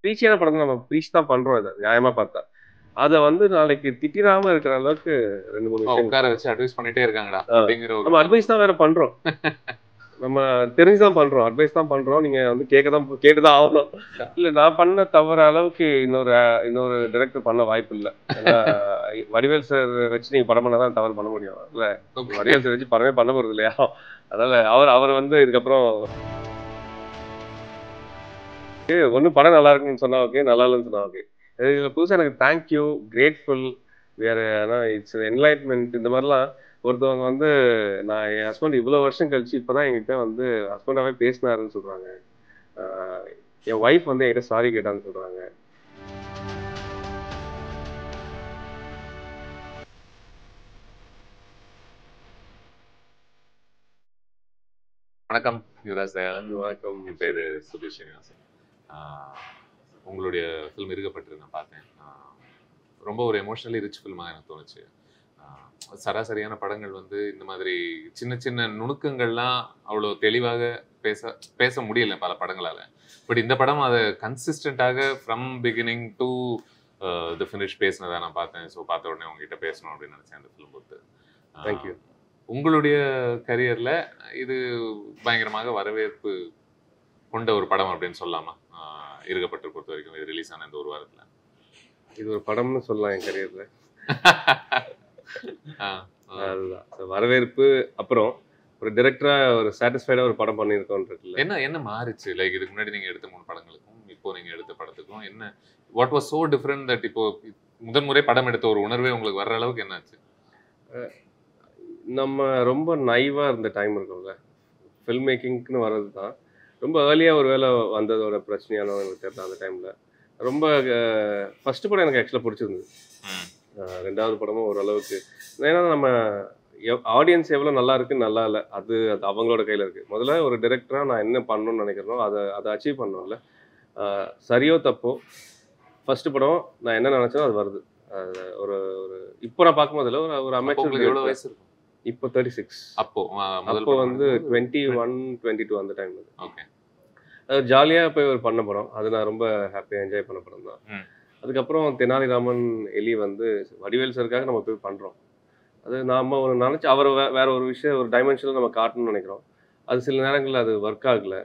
ப்ரீச்சியான படம் தான் நம்ம ப்ரீச் தான் பண்றோம் இத நியாயமா பார்த்தா. அத வந்து நாளைக்கு திட்டிராம இருக்கிற அளவுக்கு 2, 3 விஷயம் உட்கார வச்சு அட்வைஸ் பண்ணிட்டே இருக்காங்கடா அப்படிங்கிற ஒரு நம்ம அட்வைஸ் தான் வேற பண்றோம். நம்ம தெரிஞ்சு தான் பண்றோம். அட்வைஸ் தான் பண்றோம். நீங்க வந்து கேட்டு தான் ஆகணும். இல்ல நான் பண்ண தவறு அளவுக்கு இன்னொரு டைரக்டர் பண்ண வாய்ப்பு இல்ல. ஏன்னா வடிவேல் சார் வச்சு நீங்க படம் பண்ணா தான் தவறு பண்ண முடியும். இல்ல வடிவேல் சார் வச்சு படமே பண்ண போறது இல்லையா? அதனால அவர் வந்து இதுக்கப்புறம் ஒண்ணும் படம் நல்லா இருக்குன்னு சொன்னா ஓகே, நல்லா இல்லைன்னு சொன்னா ஓகே. இதுல புதுசா எனக்கு தேங்க் யூ, கிரேட்ஃபுல் வேற ஆனா இட்ஸ் என்லைட்மென்ட் இந்த மாதிரிலாம் ஒருத்தவங்க வந்து நான் என் ஹஸ்பண்ட் இவ்வளவு வருஷம் கழிச்சு இப்பதான் என்கிட்ட வந்து ஹஸ்பண்டாவே பேசினாருன்னு சொல்றாங்க. என் ஒய்ஃப் வந்து என்கிட்ட சாரி கேட்டான்னு சொல்றாங்க. வணக்கம் யுவராஜ் தயாளன். வணக்கம். என் பேரு சுதீஷ் ஸ்ரீனிவாசன். உங்களுடைய ஃபில்ம் இருக்கப்பட்டு நான் பார்த்தேன். ரொம்ப ஒரு எமோஷனலி ரிச் ஃபில்மாக எனக்கு தோணுச்சு. சராசரியான படங்கள் வந்து இந்த மாதிரி சின்ன சின்ன நுணுக்கங்கள்லாம் அவ்வளோ தெளிவாக பேச முடியல பல படங்களால். பட் இந்த படம் அதை கன்சிஸ்டண்ட்டாக from beginning to the finish பேசினதை நான் பார்த்தேன். ஸோ பார்த்த உடனே உங்ககிட்ட பேசணும் அப்படின்னு நினச்சேன் அந்த ஃபிலிம் பொறுத்து. தேங்க்யூ. உங்களுடைய கரியரில் இது பயங்கரமாக வரவேற்பு கொண்ட ஒரு படம் அப்படின்னு சொல்லலாமா? இருக்கப்பட்டு பொறுத்த வரைக்கும் இது ரிலீஸ் ஆன இந்த ஒரு வாரத்தில் இது ஒரு படம்னு சொல்லலாம் என் கரியர்ல. அதுதான் வரவேற்பு. அப்புறம் ஒரு டைரக்டரா ஒரு சாட்டிஸ்ஃபைடா ஒரு படம் பண்ணியிருக்கோம் இருக்குல்ல. என்ன மாறிச்சு? லைக் இதுக்கு முன்னாடி நீங்க எடுத்த 3 படங்களுக்கும் இப்போ நீங்க எடுத்த படத்துக்கும் என்ன what was so different that இப்போ முதன்முறை படம் எடுத்த ஒரு உணர்வே உங்களுக்கு வர்ற அளவுக்கு என்ன ஆச்சு? நம்ம ரொம்ப நைவா இருந்த டைம் இருக்கும்ல, ஃபில்ம் மேக்கிங்க்குன்னு வர்றது தான் ரொம்ப ஏர்லியாக ஒரு வேலை வந்ததோட பிரச்சனையான எனக்கு தெரியல. அந்த டைமில் ரொம்ப ஃபஸ்ட்டு படம் எனக்கு ஆக்சுவலாக பிடிச்சிருந்தது. 2வது படமும் ஓரளவுக்கு, ஏன்னா நம்ம ஆடியன்ஸ் எவ்வளோ நல்லா இருக்குது நல்லா இல்லை அது அவங்களோட கையில் இருக்குது. முதல்ல ஒரு டைரக்டராக நான் என்ன பண்ணணும்னு நினைக்கிறேனோ அதை அச்சீவ் பண்ணணும்ல. சரியோ தப்போ ஃபஸ்ட்டு படம் நான் என்ன நினச்சேனோ அது வருது. ஒரு ஒரு இப்போ நான் பார்க்கும்போதில் ஒரு அமைச்சர் எவ்வளோ வயசு இருக்கும்? இப்போ 36. அப்போ வந்து 21, 22 அந்த டைம். ஓகே. அது ஜாலியாக போய் ஒரு பண்ண படம். அது நான் ரொம்ப ஹாப்பியாக என்ஜாய் பண்ண படம் தான். அதுக்கப்புறம் தெனாலிராமன் எலி வந்து வடிவேல் சாருக்காக நம்ம போய் பண்ணுறோம். அது நாம் ஒரு நினச்சி அவர் வேற ஒரு விஷயம் ஒரு டைமென்ஷனில் நம்ம காட்டணும்னு நினைக்கிறோம். அது சில நேரங்களில் அது ஒர்க் ஆகலை.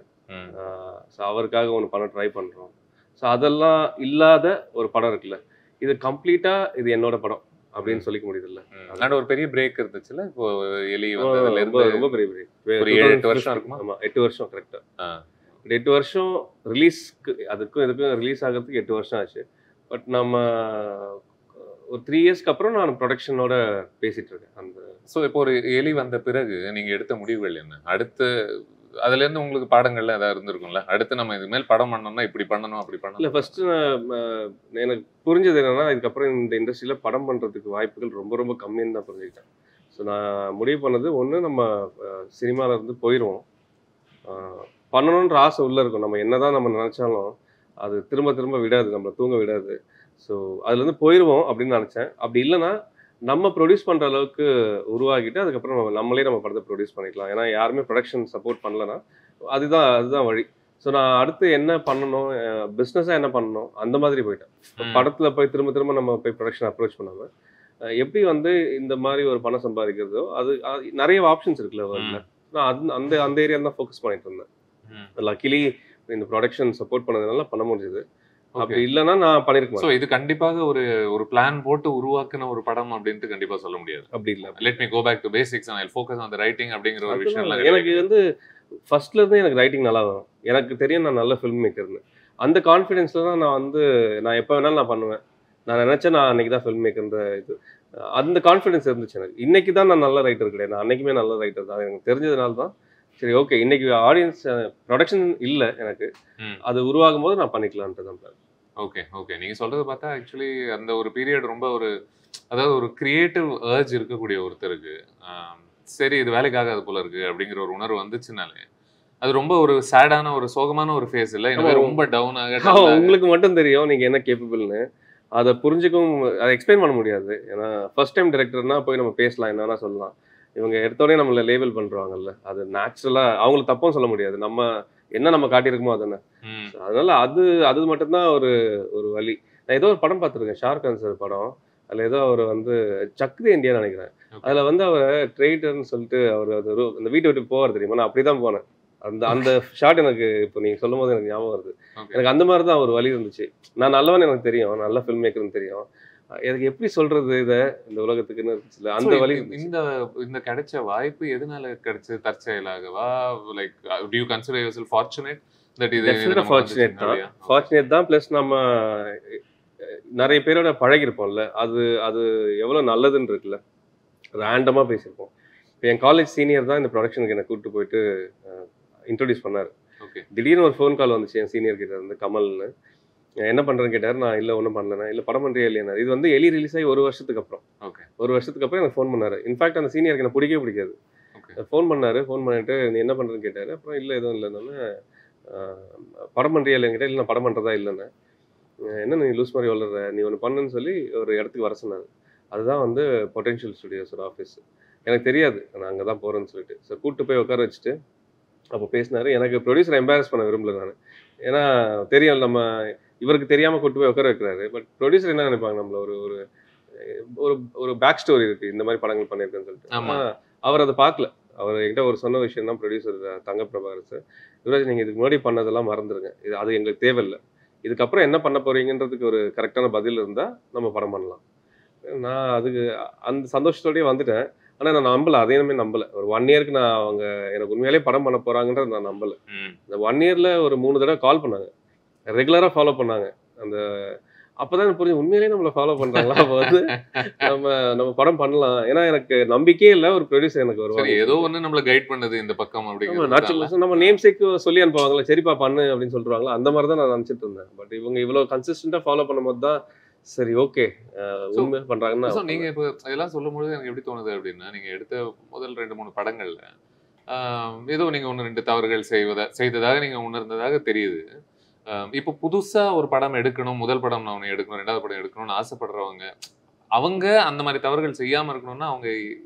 ஸோ அவருக்காக ஒன்று பண்ண ட்ரை பண்ணுறோம். ஸோ அதெல்லாம் இல்லாத ஒரு படம் இருக்குல்ல, இது கம்ப்ளீட்டாக இது என்னோட படம் அப்படின்னு சொல்லிக்க முடியுதுல்ல. அதனால ஒரு பெரிய பிரேக் இருந்துச்சுல்ல. இப்போ எலி ரொம்ப பெரிய பிரேக். 8 வருஷம் இருக்குமா? ஆமாம், 8 வருஷம் கரெக்டாக. 8 வருஷம் ரிலீஸ்க்கு அதுக்கும் இதுக்கும் ரிலீஸ் ஆகிறதுக்கு 8 வருஷம் ஆச்சு. பட் நம்ம ஒரு 3 இயர்ஸ்க்கு அப்புறம் நான் ப்ரொடக்ஷனோட பேசிட்டு இருக்கேன். அந்த ஸோ இப்போ ஒரு எலி வந்த பிறகு நீங்க எடுத்த முடிவுகள் என்ன? அடுத்து அதுல இருந்து உங்களுக்கு பாடங்கள்ல ஏதாவது இருந்திருக்கும்ல, அடுத்து நம்ம இது மேல் படம் பண்ணோம்னா இப்படி பண்ணணும் அப்படி பண்ணணும்? இல்லை, ஃபர்ஸ்ட் எனக்கு புரிஞ்சது என்னன்னா, இதுக்கப்புறம் இந்த இண்டஸ்ட்ரியில படம் பண்றதுக்கு வாய்ப்புகள் ரொம்ப ரொம்ப கம்மின்னு தான் புரிஞ்சுக்கிட்டேன். ஸோ நான் முடிவு பண்ணது ஒன்று, நம்ம சினிமால இருந்து போயிடுவோம். பண்ணணுன்ற ஆசை உள்ள இருக்கும். நம்ம என்னதான் நம்ம நினைச்சாலும் அது திரும்ப திரும்ப விடாது, நம்மளை தூங்க விடாது. ஸோ அதுலேருந்து போயிடுவோம் அப்படின்னு நினச்சேன். அப்படி இல்லைன்னா நம்ம ப்ரொடியூஸ் பண்ணுற அளவுக்கு உருவாக்கிட்டு அதுக்கப்புறம் நம்மளே நம்ம படத்தை ப்ரொடியூஸ் பண்ணிக்கலாம். ஏன்னா யாருமே ப்ரொடக்ஷன் சப்போர்ட் பண்ணலன்னா அதுதான் வழி. ஸோ நான் அடுத்து என்ன பண்ணணும், பிஸ்னஸாக என்ன பண்ணணும் அந்த மாதிரி போயிட்டேன். படத்தில் போய் திரும்ப திரும்ப நம்ம போய் ப்ரொடக்ஷன் அப்ரோச் பண்ணாமல் எப்படி வந்து இந்த மாதிரி ஒரு பணம் சம்பாதிக்கிறதோ அது நிறைய ஆப்ஷன்ஸ் இருக்குல்ல வேர்ல்டில். நான் அந்த ஏரியா தான் ஃபோக்கஸ் பண்ணிட்டு இருந்தேன். லக்கிலி இந்த ப்ரொடக்ஷன் சப்போர்ட் பண்ணதுனால பண்ண முடிஞ்சது. அப்படி இல்லைன்னா நான் பண்ணிருக்கேன். ஸோ இது கண்டிப்பாக ஒரு பிளான் போட்டு உருவாக்குன ஒரு படம் அப்படின்ட்டு கண்டிப்பா சொல்ல முடியாது. அப்படி இல்லை. Let me go back to basics and I focus on the writing அப்படிங்கிற ஒரு விஷயம். எனக்கு வந்து ஃபர்ஸ்ட்ல இருந்து எனக்கு ரைட்டிங் நல்லா வரும். எனக்கு தெரியும் நான் நல்ல ஃபில்ம் மேக்கர்னு. அந்த கான்ஃபிடென்ஸ்ல தான் நான் எப்போ வேணாலும் நான் பண்ணுவேன். நான் நினைச்சேன் நான் அன்னைக்கு தான் ஃபில்ம் மேக்கர்ன்ற அந்த கான்ஃபிடென்ஸ் இருந்துச்சு எனக்கு. இன்னைக்கு தான் நான் நல்ல ரைட்டர் கிடையாது, நான் அன்னைக்குமே நல்ல ரைட்டர் தான். எனக்கு தெரிஞ்சதுனால தான் சரி ஓகே இன்னைக்கு ஆடியன்ஸ் ப்ரொடக்ஷன் இல்லை எனக்கு, அது உருவாகும் போது நான் பண்ணிக்கலான்ட்டு தான். ஓகே நீங்க சொல்றது பார்த்தா ஆக்சுவலி அந்த ஒரு பீரியட் ரொம்ப அதாவது ஒரு கிரியேட்டிவ் அர்ஜ் இருக்கக்கூடிய ஒருத்தருக்கு சரி இது வேலைக்காக அது போல இருக்கு அப்படிங்கிற ஒரு உணர்வு வந்துச்சுனாலே அது ரொம்ப ஒரு சேடான ஒரு சோகமான ஒரு ஃபேஸ் இல்லை, ரொம்ப டவுன் ஆக. உங்களுக்கு மட்டும் தெரியும் நீங்க என்ன கேப்பபிள்னு, அதை புரிஞ்சுக்கவும் அதை எக்ஸ்பிளைன் பண்ண முடியாது. ஏன்னா ஃபர்ஸ்ட் டைம் டைரக்டர்னா போய் நம்ம பேசலாம், என்னன்னா சொல்லலாம். இவங்க எடுத்தோடனே நம்மளை லேபிள் பண்றாங்கல்ல, அது நேச்சுரலா அவங்களுக்கு தப்பும் சொல்ல முடியாது. நம்ம காட்டியிருக்குமோ அதுன்னு. அதனால அது மட்டும்தான் ஒரு ஒரு வழி. நான் ஏதோ ஒரு படம் பார்த்துருக்கேன். ஷாருக்கான் சார் படம். அதுல ஏதோ அவரு வந்து சக் தி இந்தியான்னு நெனைக்கிறேன். ஓகே. அதுல வந்து அவர ட்ரெய்டர்ன்னு சொல்லிட்டு அவரு அந்த வீட்ட விட்டு போவாரு தெரியுமா? நான் அப்படிதான் போனேன். அந்த அந்த ஷாட் எனக்கு இப்ப நீங்க சொல்லும்போது எனக்கு ஞாபகம் வருது. ஓகே. எனக்கு அந்த மாரி தான் ஒரு வழி இருந்துச்சு. நான் நல்லவன்னு எனக்கு தெரியும். நல்ல ஃபில்ம் மேக்கர்ன்னு தெரியும். எனக்கு எப்படி சொல்றது இந்த உலகத்துக்குன்னு இருந்துச்சுல்ல. So, அந்த வழி இருந்துச்சு. இந்த இந்த கிடைச்ச வாய்ப்பு எதனால கிடைச்சது? தற்செயலாகவா? Like do you consider yourself fortunate that இது டெஃபினட்டா நமக்கு ஃபார்ச்சுனேட் தான். வந்துச்சுனாலயா? ஃபார்ச்சுனேட் தான். பிளஸ் நம்ம நெறைய பேரோட பழகியிருப்போம்ல. அது அது எவ்வளோ நல்லதுன்னு இருக்குல்ல. ரேண்டமா பேசியிருப்போம். இப்ப என் காலேஜ் சீனியர் தான் இந்த ப்ரொடக்ஷனுக்கு என்ன கூட்டிட்டு போயிட்டு இன்ட்ரோடியூஸ் பண்ணாரு. ஓகே. திடீர்னு ஒரு ஃபோன் கால் வந்துச்சு என் சீனியர் கிட்ட இருந்து கமல்னு. என்ன பண்றேன்னு கேட்டாரு. நான் இல்ல ஒண்ணும் பண்ணலண்ணே. இல்ல படம் பண்றியா இல்லையாண்ணே. இது வந்து எலி ரிலீஸ் ஆகி 1 வருஷத்துக்கு அப்புறம். ஓகே. 1 வருஷத்துக்கு அப்புறம் எனக்கு ஃபோன் பண்ணாரு. இன்ஃபாக்ட் அந்த சீனியருக்கு எனக்கு பிடிக்கவே பிடிக்காது. ஓகே. ஃபோன் பண்ணாரு. ஃபோன் பண்ணிட்டு நீ என்ன பண்றேன்னு கேட்டாரு. அப்புறம் இல்ல எதுவும் இல்லைன்னோன்னே, படம் பண்றியா இல்லையான்னு கேட்டேன். இல்ல நான் படம் பண்றதா இல்லைண்ணே. என்ன நீ லூஸ் மாரி வளர்ற. நீ ஒண்ணு பண்ணுன்னு சொல்லி ஒரு இடத்துக்கு வர சொன்னாரு. அதுதான் வந்து பொட்டன்ஷியல் ஸ்டுடியோஸோட ஆஃபீஸ். எனக்கு தெரியாது. நான் அங்க தான் போறேன்னு சொல்லிட்டு. ஸோ கூட்டிட்டு போய் உட்கார வச்சுட்டு, அப்போ பேசினாரு. எனக்கு ப்ரொடியூசரை எம்பாரஸ் பண்ண விரும்பல நானு. ஏன்னா தெரியும் நம்ம இவருக்கு தெரியாம கூட்டிட்டு போய் உட்கார வைக்கிறாரு. பட் ப்ரொடியூசர் என்ன நினைப்பாங்க நம்மள ஒரு ஒரு ஒரு ஒரு பேக் ஸ்டோரி இருக்கு. இந்த மாதிரி படங்கள் பண்ணியிருக்கேன்னு சொல்லிட்டு. ஆமா. அவர் அதை பார்க்கல. அவர் என்கிட்ட ஒரு சொன்ன விஷயம் தான் ப்ரொடியூசர் தங்க பிரபாகர் சார். யுவராஜ் நீங்க இதுக்கு முன்னாடி பண்ணதெல்லாம் மறந்துருங்க. அது எங்களுக்கு தேவையில்ல. இதுக்கப்புறம் என்ன பண்ண போறீங்கன்றதுக்கு ஒரு கரெக்டான பதில் இருந்தா நம்ம படம் பண்ணலாம். நான் அதுக்கு அந்த சந்தோஷத்தோடயே வந்துட்டேன். ஆனா நான் நம்பல. அதையுமே நம்பல. ஒரு 1 இயருக்கு நான் அவங்க எனக்கு உண்மையிலேயே படம் பண்ண போறாங்கன்றத நான் நம்பல. இந்த 1 இயர்ல ஒரு 3 தடவை கால் பண்ணாங்க. ரெகுலரா ஃபாலோ பண்ணாங்க. அந்த அப்பதான் எனக்கு புரிஞ்சது உண்மையிலேயே நம்மள ஃபாலோ பண்றாங்களா? அப்ப வந்து நம்ம படம் பண்ணலாம். ஏன்னா எனக்கு நம்பிக்கையே இல்ல. ஒரு ப்ரொடியூசர் எனக்கு சரி, வருவாங்க. ஏதோ ஒண்ணு நம்மள கைட் பண்ணுது இந்த பக்கம் ஆமா, அப்படிங்கிறது. நம்ம நேம் சேக் சொல்லி அனுப்புவாங்கல்ல. சரிப்பா பண்ணு அப்படின்னு சொல்றாங்களா? அந்த மாதிரி தான் நான் நினைச்சிட்டு இருந்தேன். பட் இவங்க இவ்வளவு கன்சிஸ்டன்ட்டா ஃபாலோ பண்ணும்போது தான் சரி ஓகே. So, உண்மையா பண்றாங்கன்னா ஸோ நீங்க இப்போ இதெல்லாம் சொல்லும்பொழுது எனக்கு எப்படி தோணுது அப்படின்னா, நீங்க எடுத்த முதல் 2, 3 படங்கள்ல ஏதோ நீங்க 1, 2 தவறுகள் செய்ததாக நீங்க உணர்ந்ததாக தெரியுது. இப்போ புதுசா ஒரு படம் எடுக்கணும், முதல் படம் நான் ஒண்ணு எடுக்கணும், 2வது படம் எடுக்கணும்னு ஆசைப்படுறவங்க, அவங்க அந்த மாதிரி தவறுகள் செய்யாம இருக்கணும்னா அவங்க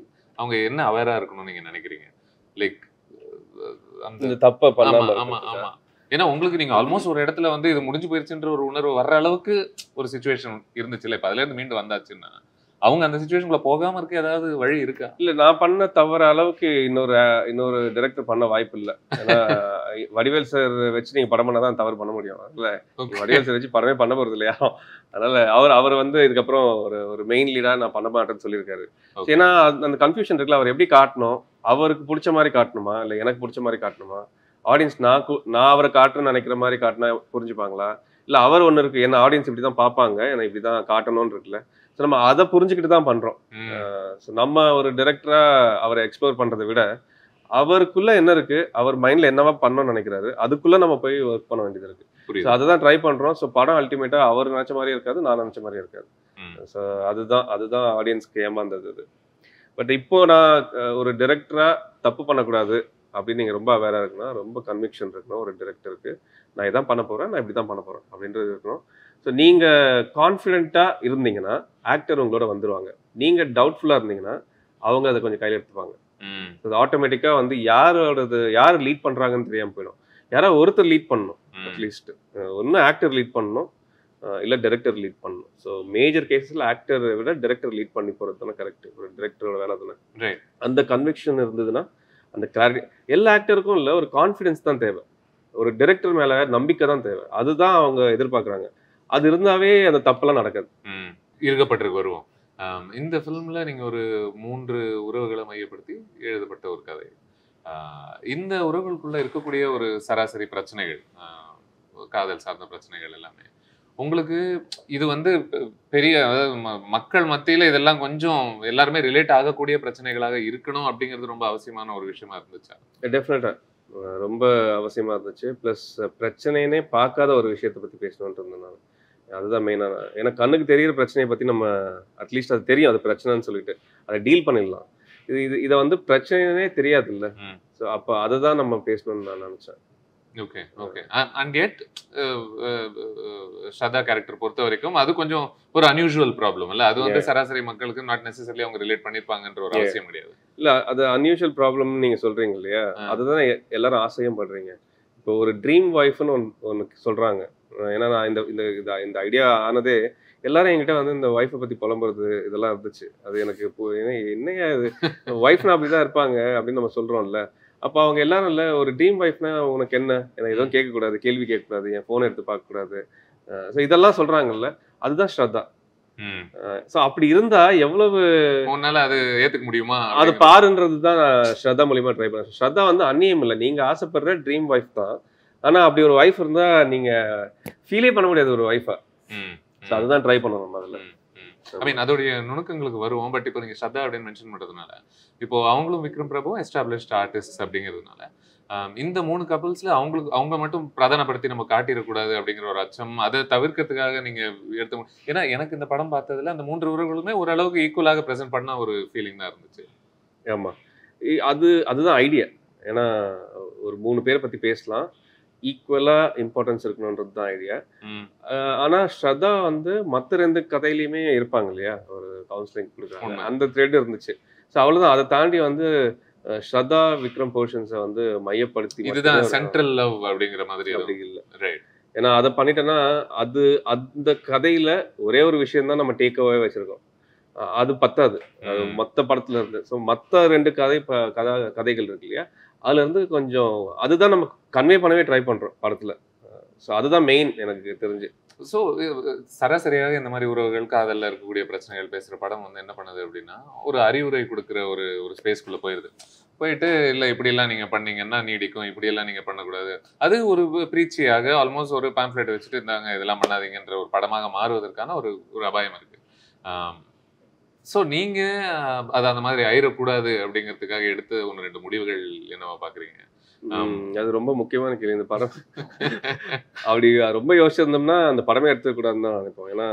அவங்க என்ன அவேரா இருக்கணும்னு நீங்க நினைக்கிறீங்க? லைக் அந்த இந்த தப்ப ஆமா பண்ணாம ஆமா இருக்கிறதுக்கா? ஆமா. ஏன்னா உங்களுக்கு நீங்க ஆல்மோஸ்ட் ஒரு இடத்துல வந்து இது முடிஞ்சு போயிருச்சுன்ற ஒரு உணர்வு வர்ற அளவுக்கு ஒரு சிச்சுவேஷன் இருந்துச்சுல்ல. இப்ப அதுல இருந்து மீண்டு வந்தாச்சுன்னா அவங்க அந்த சிச்சுவேஷனுக்குள்ள போகாம இருக்க ஏதாவது வழி இருக்கா? இல்ல நான் பண்ண தவறு அளவுக்கு இன்னொரு டைரக்டர் பண்ண வாய்ப்பு இல்ல. ஏன்னா வடிவேல் சார் வச்சு நீங்க படம் பண்ணாதான் தவறு பண்ண முடியும். இல்ல வடிவேல் சார் வச்சு படமே பண்ண போறது இல்லையா? அதனால அவர் வந்து இதுக்கப்புறம் ஒரு ஒரு மெயின் லீடா நான் பண்ண மாட்டேன்னு சொல்லியிருக்காரு. Okay. ஏன்னா அந்த கன்ஃபியூஷன் இருக்குல்ல. அவர் எப்படி காட்டணும்? அவருக்கு பிடிச்ச மாதிரி காட்டணுமா? இல்ல எனக்கு பிடிச்ச மாதிரி காட்டணுமா? ஆடியன்ஸ் நான் அவரை காட்டுன்னு நினைக்கிற மாதிரி காட்டினா புரிஞ்சுப்பாங்களா? இல்ல அவர் ஒண்ணு இருக்கு. என்ன ஆடியன்ஸ் இப்படிதான் பார்ப்பாங்க. என்ன இப்படிதான் காட்டணும்னு இருக்குல்ல. ஸோ நம்ம அதை புரிஞ்சுக்கிட்டு தான் பண்றோம். ஸோ நம்ம ஒரு டைரக்டரா அவரை எக்ஸ்ப்ளோர் பண்றதை விட அவருக்குள்ள என்ன இருக்கு, அவர் மைண்ட்ல என்னவா பண்ணணும்னு நினைக்கிறாரு, அதுக்குள்ள நம்ம போய் ஒர்க் பண்ண வேண்டியது இருக்கு. ஸோ புரியுது. அதுதான் ட்ரை பண்றோம். ஸோ படம் அல்டிமேட்டா அவர் நினைச்ச மாதிரி இருக்காது, நான் நினைச்ச மாதிரி இருக்காது. ம். ஸோ அதுதான் ஆடியன்ஸ்க்கு ஏமாந்தது. பட் இப்போ நான் ஒரு டைரக்டரா தப்பு பண்ணக்கூடாது அப்படின்னு நீங்க ரொம்ப அவேரா இருக்கணும், ரொம்ப கன்விக்ஷன் இருக்கணும் ஒரு டைரக்டருக்கு. நான் இதான் பண்ண போறேன், நான் இப்படி தான் பண்ண போறேன் அப்படின்றது இருக்கணும். ஸோ நீங்க கான்ஃபிடென்ட்டா இருந்தீங்கன்னா ஆக்டர் உங்களோட வந்துருவாங்க. நீங்க டவுட்ஃபுல்லா இருந்தீங்கன்னா அவங்க அதை கொஞ்சம் கையில எடுத்துப்பாங்க. ம். அது ஆட்டோமேட்டிக்கா வந்து யார் லீட் பண்றாங்கன்னு தெரியாம போயிடும். யாராவது ஒருத்தர் லீட் பண்ணணும். ம். அட்லீஸ்ட் ஒன்னு ஆக்டர் லீட் பண்ணணும், இல்ல டைரக்டர் லீட் பண்ணணும். ஸோ மேஜர் கேசஸ்ல ஆக்டரை விட டைரக்டர் லீட் பண்ணி போறது தானே கரெக்ட். ஒரு டைரக்டரோட வேலை தானே. Right. அந்த கன்விக்ஷன் இருந்ததுன்னா அந்த கிளாரிட்டி எல்லா ஆக்டருக்கும் இல்ல, ஒரு கான்ஃபிடன்ஸ் தான் தேவை. ஒரு டைரக்டர் மேல நம்பிக்கை தான் தேவை. அதுதான் அவங்க எதிர்பார்க்கறாங்க. அது இருந்தாவே அந்த தப்பெல்லாம் நடக்காது. ம். இருக்கப்பட்டிருக்கு வருவோம். இந்த ஃபிலிம்ல நீங்க ஒரு 3 உறவுகளை மையப்படுத்தி எழுதப்பட்ட ஒரு கதை. இந்த உறவுகளுக்குள்ள இருக்கக்கூடிய ஒரு சராசரி பிரச்சனைகள், காதல் சார்ந்த பிரச்சனைகள் எல்லாமே உங்களுக்கு இது வந்து பெரிய அதாவது மக்கள் மத்தியில இதெல்லாம் கொஞ்சம் எல்லாருமே ரிலேட் ஆகக்கூடிய பிரச்சனைகளாக இருக்கணும் அப்படிங்கிறது ரொம்ப அவசியமான ஒரு விஷயமா இருந்துச்சா? டெஃபினட்டா ரொம்ப அவசியமா இருந்துச்சு. பிளஸ் பிரச்சனைனே பார்க்காத ஒரு விஷயத்தை பத்தி பேசணும்னு இருந்தேன் நான். அதுதான் மெயினான. ஏன்னா கண்ணுக்கு தெரியிற பிரச்சனையை பத்தி நம்ம அட்லீஸ்ட் அது தெரியும், அது பிரச்சனைன்னு சொல்லிட்டு அதை டீல் பண்ணிடலாம். இதை வந்து பிரச்சனைனே தெரியாது இல்ல. ம். ஸோ அப்போ அதுதான் நம்ம பேசணும்னு நான் நினைச்சேன். Okay okay. அண்ட் எட் ஸ்ரதா கேரக்டர் பொறுத்த வரைக்கும் அது கொஞ்சம் ஒரு அன்யூஷுவல் ப்ராப்ளம் இல்ல. அது வந்து சராசரி மக்களுக்கு நாட் நெசசரிலி அவங்க ரிலேட் பண்ணிருப்பாங்கன்ற ஒரு அவசியம் கிடையாது. இல்ல அது அன்யூஷுவல் ப்ராப்ளம் நீங்க சொல்றீங்க இல்லையா, அதுதான் எல்லாரும் ஆசையும் படுறீங்க. இப்போ ஒரு ட்ரீம் ஒய்ஃப்னு ஒன்று சொல்கிறாங்க. ஏன்னா நான் இந்த ஐடியா ஆனதே எல்லாரும் என்கிட்ட வந்து இந்த ஒய்ஃபை பற்றி புலம்புறது இதெல்லாம் இருந்துச்சு. அது எனக்கு இப்போ என்னையா இது ஒய்ஃப்னா அப்படி தான் இருப்பாங்க அப்படின்னு நம்ம சொல்கிறோம்ல. அப்போ அவங்க எல்லாரும் இல்லை ஒரு ட்ரீம் ஒய்ஃப்னா உனக்கு என்ன எதுவும் கேட்கக்கூடாது, கேள்வி கேட்கக்கூடாது, என் ஃபோனை எடுத்து பார்க்கக்கூடாது, ஸோ இதெல்லாம் சொல்கிறாங்கல்ல, அதுதான் ஸ்ரத்தா. ஸோ அப்படி இருந்தா எவ்வளவு அது ஏத்துக்க முடியுமா அது பாருன்றது தான் ஸ்ரத்தா மூலியமா ட்ரை பண்ண. ஸ்ரத்தா வந்து அந்நியம் இல்லை, நீங்க ஆசைப்படுற ட்ரீம் ஒய்ஃப் தான். ஆனா அப்படி ஒரு ஒய்ஃப் இருந்தா நீங்க ஃபீலே பண்ண முடியாது ஒரு ஒய்ஃபா. ஸோ அதுதான் ட்ரை பண்ணணும் அதுல. ஐ மீன் அதோடைய நுணுக்கங்களுக்கு வருவோம். பட் இப்போ நீங்க ஸ்ரத்தா அப்படின்னு மென்ஷன் பண்றதுனால இப்போ அவங்களும் விக்ரம் பிரபு எஸ்டாப்ளிஷ்ட் ஆர்டிஸ்ட் அப்படிங்கிறதுனால இந்த 3 கப்பல்ஸ்ல அவங்க மட்டும் பிரதானப்படுத்தி நம்ம காட்டிடக்கூடாது அப்படிங்கிற ஒரு அச்சம், அதை தவிர்க்கிறதுக்காக நீங்க எடுத்து. ஏன்னா எனக்கு இந்த படம் பார்த்ததுல அந்த 3 உறவுகளுமே ஓரளவுக்கு ஈக்குவலாக ப்ரெசென்ட் பண்ண ஒரு ஃபீலிங் தான் இருந்துச்சு. ஆமா, அதுதான் ஐடியா. ஏன்னா ஒரு 3 பேரை பத்தி பேசலாம், ஈக்குவலா இம்பார்ட்டன்ஸ் இருக்கணும்ன்றது தான் ஐடியா. ஆனா ஸ்ரத்தா வந்து மற்ற 2 கதையிலயுமே இருப்பாங்க இல்லையா, ஒரு கவுன்சிலிங் கொடுக்குறாங்க, அந்த த்ரெட் இருந்துச்சு. ஸோ அவ்வளவுதான். அதை தாண்டி வந்து ஸ்ரத்தா விக்ரம் போர்ஷன்ஸை வந்து மையப்படுத்தி இதுதான் சென்ட்ரல் லவ் அப்படிங்கிற மாதிரி அப்படி இல்லை. ஏன்னா அதை பண்ணிட்டேன்னா அந்த கதையில ஒரே ஒரு விஷயம் தான் நம்ம டேக்அவே வச்சிருக்கோம், அது பத்தாது அது மொத்த படத்துல இருந்து. ஸோ மற்ற 2 கதைகள் இருக்கு இல்லையா, அதுல இருந்து கொஞ்சம் அதுதான் நம்ம கன்வே பண்ணவே ட்ரை பண்றோம் படத்துல. ஸோ அதுதான் மெயின் எனக்கு தெரிஞ்சு. ஸோ சராசரியாக இந்த மாதிரி உறவுகள் காதலில் இருக்கக்கூடிய பிரச்சனைகள் பேசுகிற படம் வந்து என்ன பண்ணுது அப்படின்னா ஒரு அறிவுரை கொடுக்குற ஒரு ஸ்பேஸ்க்குள்ளே போயிட்டு இல்லை இப்படியெல்லாம் நீங்கள் பண்ணீங்கன்னா நீடிக்கும், இப்படியெல்லாம் நீங்கள் பண்ணக்கூடாது, அது ஒரு பிரீச்சியாக ஆல்மோஸ்ட் ஒரு பேம்ப்ளெட் வச்சுட்டு இருந்தாங்க இதெல்லாம் பண்ணாதீங்கன்ற ஒரு படமாக மாறுவதற்கான ஒரு அபாயம் இருக்குது. ஸோ நீங்கள் அது அந்த மாதிரி ஆயிடக்கூடாது அப்படிங்கிறதுக்காக எடுத்து 1-2 முடிவுகள் என்னவா பார்க்குறீங்க? அது ரொம்ப முக்கியமான கேள்வி. இந்த படம் அப்படி ரொம்ப யோசிச்சிருந்தோம்னா அந்த படமே எடுத்துக்கூடாதுன்னு தான் நினைப்போம். ஏன்னா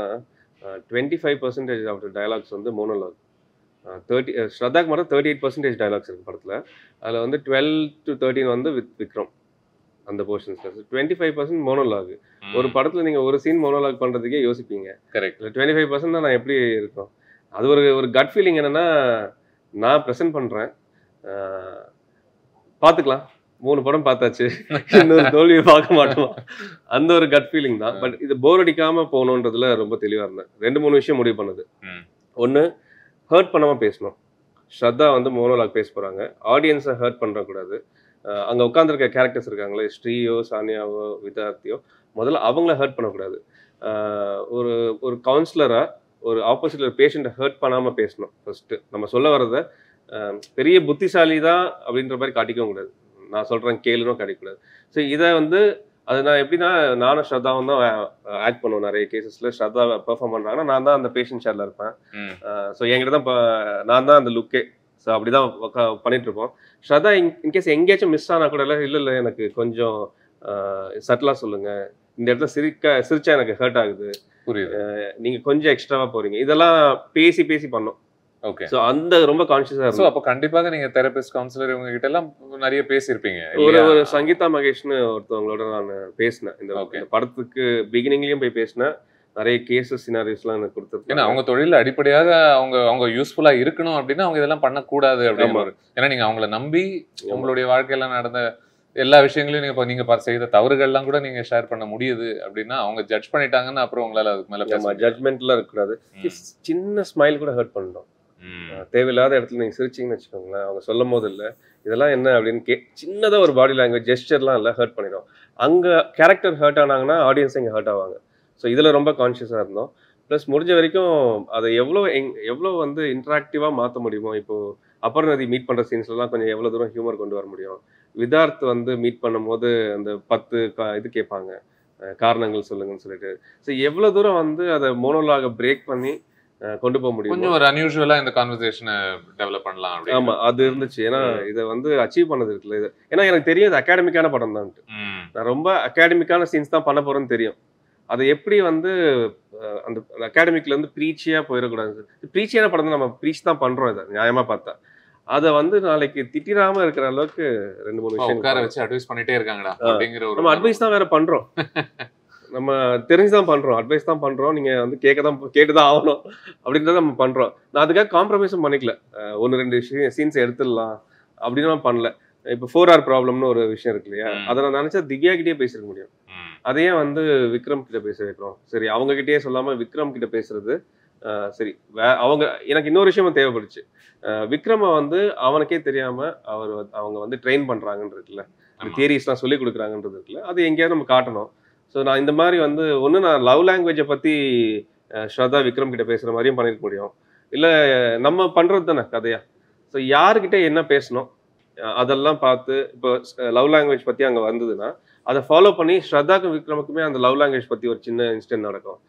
25% ஆஃப் டயலாக்ஸ் வந்து மோனோலாக், 30 ஸ்ரத்தாக்கு மட்டும் 38% டயலாக்ஸ் இருக்கு படத்துல. அதுல வந்து 12 to 13 வந்து விக்ரம் அந்த போர்ஷன்ஸ்ல, 25% மோனோலாக். ஒரு படத்துல நீங்க ஒரு சீன் மோனோலாக் பண்றதுக்கே யோசிப்பீங்க. கரெக்ட். 25% தான் நான் எப்படி இருக்கும். அது ஒரு கட் ஃபீலிங். என்னன்னா நான் ப்ரெசென்ட் பண்றேன், பார்த்துக்கலாம், 3 படம் பார்த்தாச்சு, இன்னொரு தோல்வியை பார்க்க மாட்டோம், அந்த ஒரு கட் ஃபீலிங் தான். பட் இது போர் அடிக்காம போகணுன்றதுல ரொம்ப தெளிவா இருந்தேன். 2-3 விஷயம் முடிவு பண்ணது. ஒன்று, ஹர்ட் பண்ணாம பேசணும். ஸ்ரத்தா வந்து மோனோலாக் பேச போறாங்க, ஆடியன்ஸை ஹர்ட் பண்ணக்கூடாது. அங்கே உட்காந்துருக்க கேரக்டர்ஸ் இருக்காங்களே, ஸ்ரீயோ சானியாவோ விதார்த்தியோ, முதல்ல அவங்கள ஹர்ட் பண்ணக்கூடாது. ஒரு கவுன்சிலரா ஒரு ஆப்போசிட்ல பேஷண்ட்டை ஹர்ட் பண்ணாமல் பேசணும். ஃபர்ஸ்ட் நம்ம சொல்ல வர்றதை பெரிய புத்திசாலி தான் அப்படின்ற மாதிரி காட்டிக்கவும் கூடாது, நான் சொல்கிறேன் கேளுனும் காட்டிக்கூடாது. ஸோ இதை வந்து அது நான் எப்படின்னா, நானும் ஸ்ரத்தாவும் தான் ஆக்ட் பண்ணுவோம் நிறைய கேசஸில். ஸ்ரத்தா பெர்ஃபார்ம் பண்ணுறாங்கன்னா நான் தான் அந்த பேஷண்ட் ஷேரில் இருப்பேன். ஸோ என்கிட்ட தான் நான் தான் அந்த லுக்கே. ஸோ அப்படி தான் பண்ணிகிட்ருப்போம். ஸ்ரத்தா இன்கேஸ் எங்கேயாச்சும் மிஸ் ஆனால் கூட இல்லை எனக்கு கொஞ்சம் சட்டிலாக சொல்லுங்கள், இந்த இடத்துல சிரிச்சா எனக்கு ஹர்ட் ஆகுது, நீங்கள் கொஞ்சம் எக்ஸ்ட்ராவாக போகிறீங்க, இதெல்லாம் பேசி பண்ணோம். ஓகே. சோ அந்த ரொம்ப கான்ஷியஸா இருக்கும். சோ அப்ப கண்டிப்பாக நீங்க தெரபிஸ்ட் கவுன்சிலர் இவங்க கிட்ட எல்லாம் நிறைய பேசியிருப்பீங்க. ஒரு சங்கீதா மகேஷ்னு ஒருத்தவங்களோட நான் பேசினேன். இந்த படத்துக்கு பிகினிங்லயும் போய் பேசினேன். நிறைய கேசஸ் சினாரியோஸ்லாம் எனக்கு கொடுத்துருக்காங்க. ஏன்னா அவங்க தொழில் அடிப்படையாக அவங்க யூஸ்ஃபுல்லா இருக்கணும் அப்படின்னா அவங்க இதெல்லாம் பண்ணக்கூடாது அப்படின்னு. ஏன்னா நீங்க அவங்கள நம்பி உங்களுடைய வாழ்க்கையெல்லாம் நடந்த எல்லா விஷயங்களையும் நீங்க செய்த தவறுகள்லாம் கூட நீங்க ஷேர் பண்ண முடியுது அப்படின்னா அவங்க ஜட்ஜ் பண்ணிட்டாங்கன்னா அப்புறம் உங்களால அதுக்கு மேல ஜட்மெண்ட்லாம் இருக்கக்கூடாது. சின்ன ஸ்மைல் கூட ஹர்ட் பண்ணிட்டோம். தேவையில்லாத இடத்துல நீங்க சிரிச்சிங்கன்னு வச்சுக்கோங்களேன், அவங்க சொல்லும் போது இல்லை இதெல்லாம் என்ன அப்படின்னு சின்னதா ஒரு பாடி லாங்குவேஜ் ஜெஸ்டர்லாம் இல்லை ஹர்ட் பண்ணிடும். அங்க கேரக்டர் ஹர்ட் ஆனாங்கன்னா ஆடியன்ஸ் இங்கே ஹர்ட் ஆவாங்க. ஸோ இதில் ரொம்ப கான்ஷியஸாக இருந்தோம். ப்ளஸ் முடிஞ்ச வரைக்கும் அதை எவ்வளோ வந்து இன்ட்ராக்டிவாக மாற்ற முடியுமோ. இப்போது அபர்ணதி மீட் பண்ணுற சீன்ஸ்லாம் கொஞ்சம் எவ்வளோ தூரம் ஹியூமர் கொண்டு வர முடியும். விதார்த் வந்து மீட் பண்ணும்போது அந்த 10 இது கேட்பாங்க, காரணங்கள் சொல்லுங்கன்னு சொல்லிட்டு. ஸோ எவ்வளோ தூரம் வந்து அதை மோனோலாக பிரேக் பண்ணி கொண்டு போக முடியும். கொஞ்சம் ஒரு அன்யூஷுவலா இந்த கான்வர்சேஷனை டெவலப் பண்ணலாம் அப்படி. ஆமா, அது இருந்துச்சு. ஏன்னா இதை வந்து அச்சீவ் பண்ணது இருக்குல்ல இது. ஏன்னா எனக்கு தெரியும் இது அகாடமிக்கான படம் தான். நான் ரொம்ப அகாடமிக்கான சீன்ஸ் தான் பண்ண போறேன்னு தெரியும். அதை எப்படி வந்து அந்த அகாடமிக்ல இருந்து ப்ரீச்சியா போயிடக்கூடாது. ப்ரீச்சியான படம் தான், நம்ம ப்ரீச் தான் பண்றோம். இதை நியாயமா பார்த்தா அதை வந்து நாளைக்கு திட்டிராம இருக்கிற அளவுக்கு 2-3 விஷயம் உட்கார வச்சு அட்வைஸ் பண்ணிட்டே இருக்காங்கடா அப்படிங்கிற ஒரு நம்ம அட்வைஸ் தான் வேற பண்றோம். நம்ம தெரிஞ்சுதான் பண்றோம், அட்வைஸ் தான் பண்றோம். நீங்க வந்து கேட்டுதான் ஆகணும் அப்படின்றத நம்ம பண்றோம். நான் அதுக்காக காம்ப்ரமைஸும் பண்ணிக்கல. 1-2 சீன்ஸ் எடுத்துடலாம் அப்படின்னு பண்ணல. இப்போ 4R ப்ராப்ளம்னு ஒரு விஷயம் இருக்கு இல்லையா, அதை நான் நினைச்சா திவ்யா கிட்டே பேசிருக்க முடியும். அதையே வந்து விக்ரம் கிட்ட பேச வைக்கிறோம். சரி, அவங்க கிட்டயே சொல்லாம விக்ரம் கிட்ட பேசுறது சரி. அவங்க எனக்கு இன்னொரு விஷயமும் தேவைப்படுச்சு. விக்ரம வந்து அவனுக்கே தெரியாம அவங்க வந்து ட்ரெயின் பண்றாங்கன்னு இருக்குல்ல, இந்த தியரிஸ்லாம் சொல்லி கொடுக்குறாங்கன்றது இருக்குல்ல, அது எங்கேயாவது நம்ம காட்டணும். ஸோ நான் இந்த மாதிரி வந்து ஒன்று நான் லவ் லாங்குவேஜை பற்றி ஸ்ரதா விக்ரம் கிட்ட பேசுகிற மாதிரியும் பண்ணியிருக்க முடியும். இல்லை நம்ம பண்ணுறது தானே கதையா. ஸோ யாருக்கிட்ட என்ன பேசணும் அதெல்லாம் பார்த்து இப்போ லவ் லாங்குவேஜ் பற்றி அங்கே வந்ததுன்னா அதை ஃபாலோ பண்ணி ஸ்ரதாக்கும் விக்ரமுக்குமே அந்த லவ் லாங்குவேஜ் பற்றி ஒரு சின்ன இன்சிடென்ட் நடக்கும்.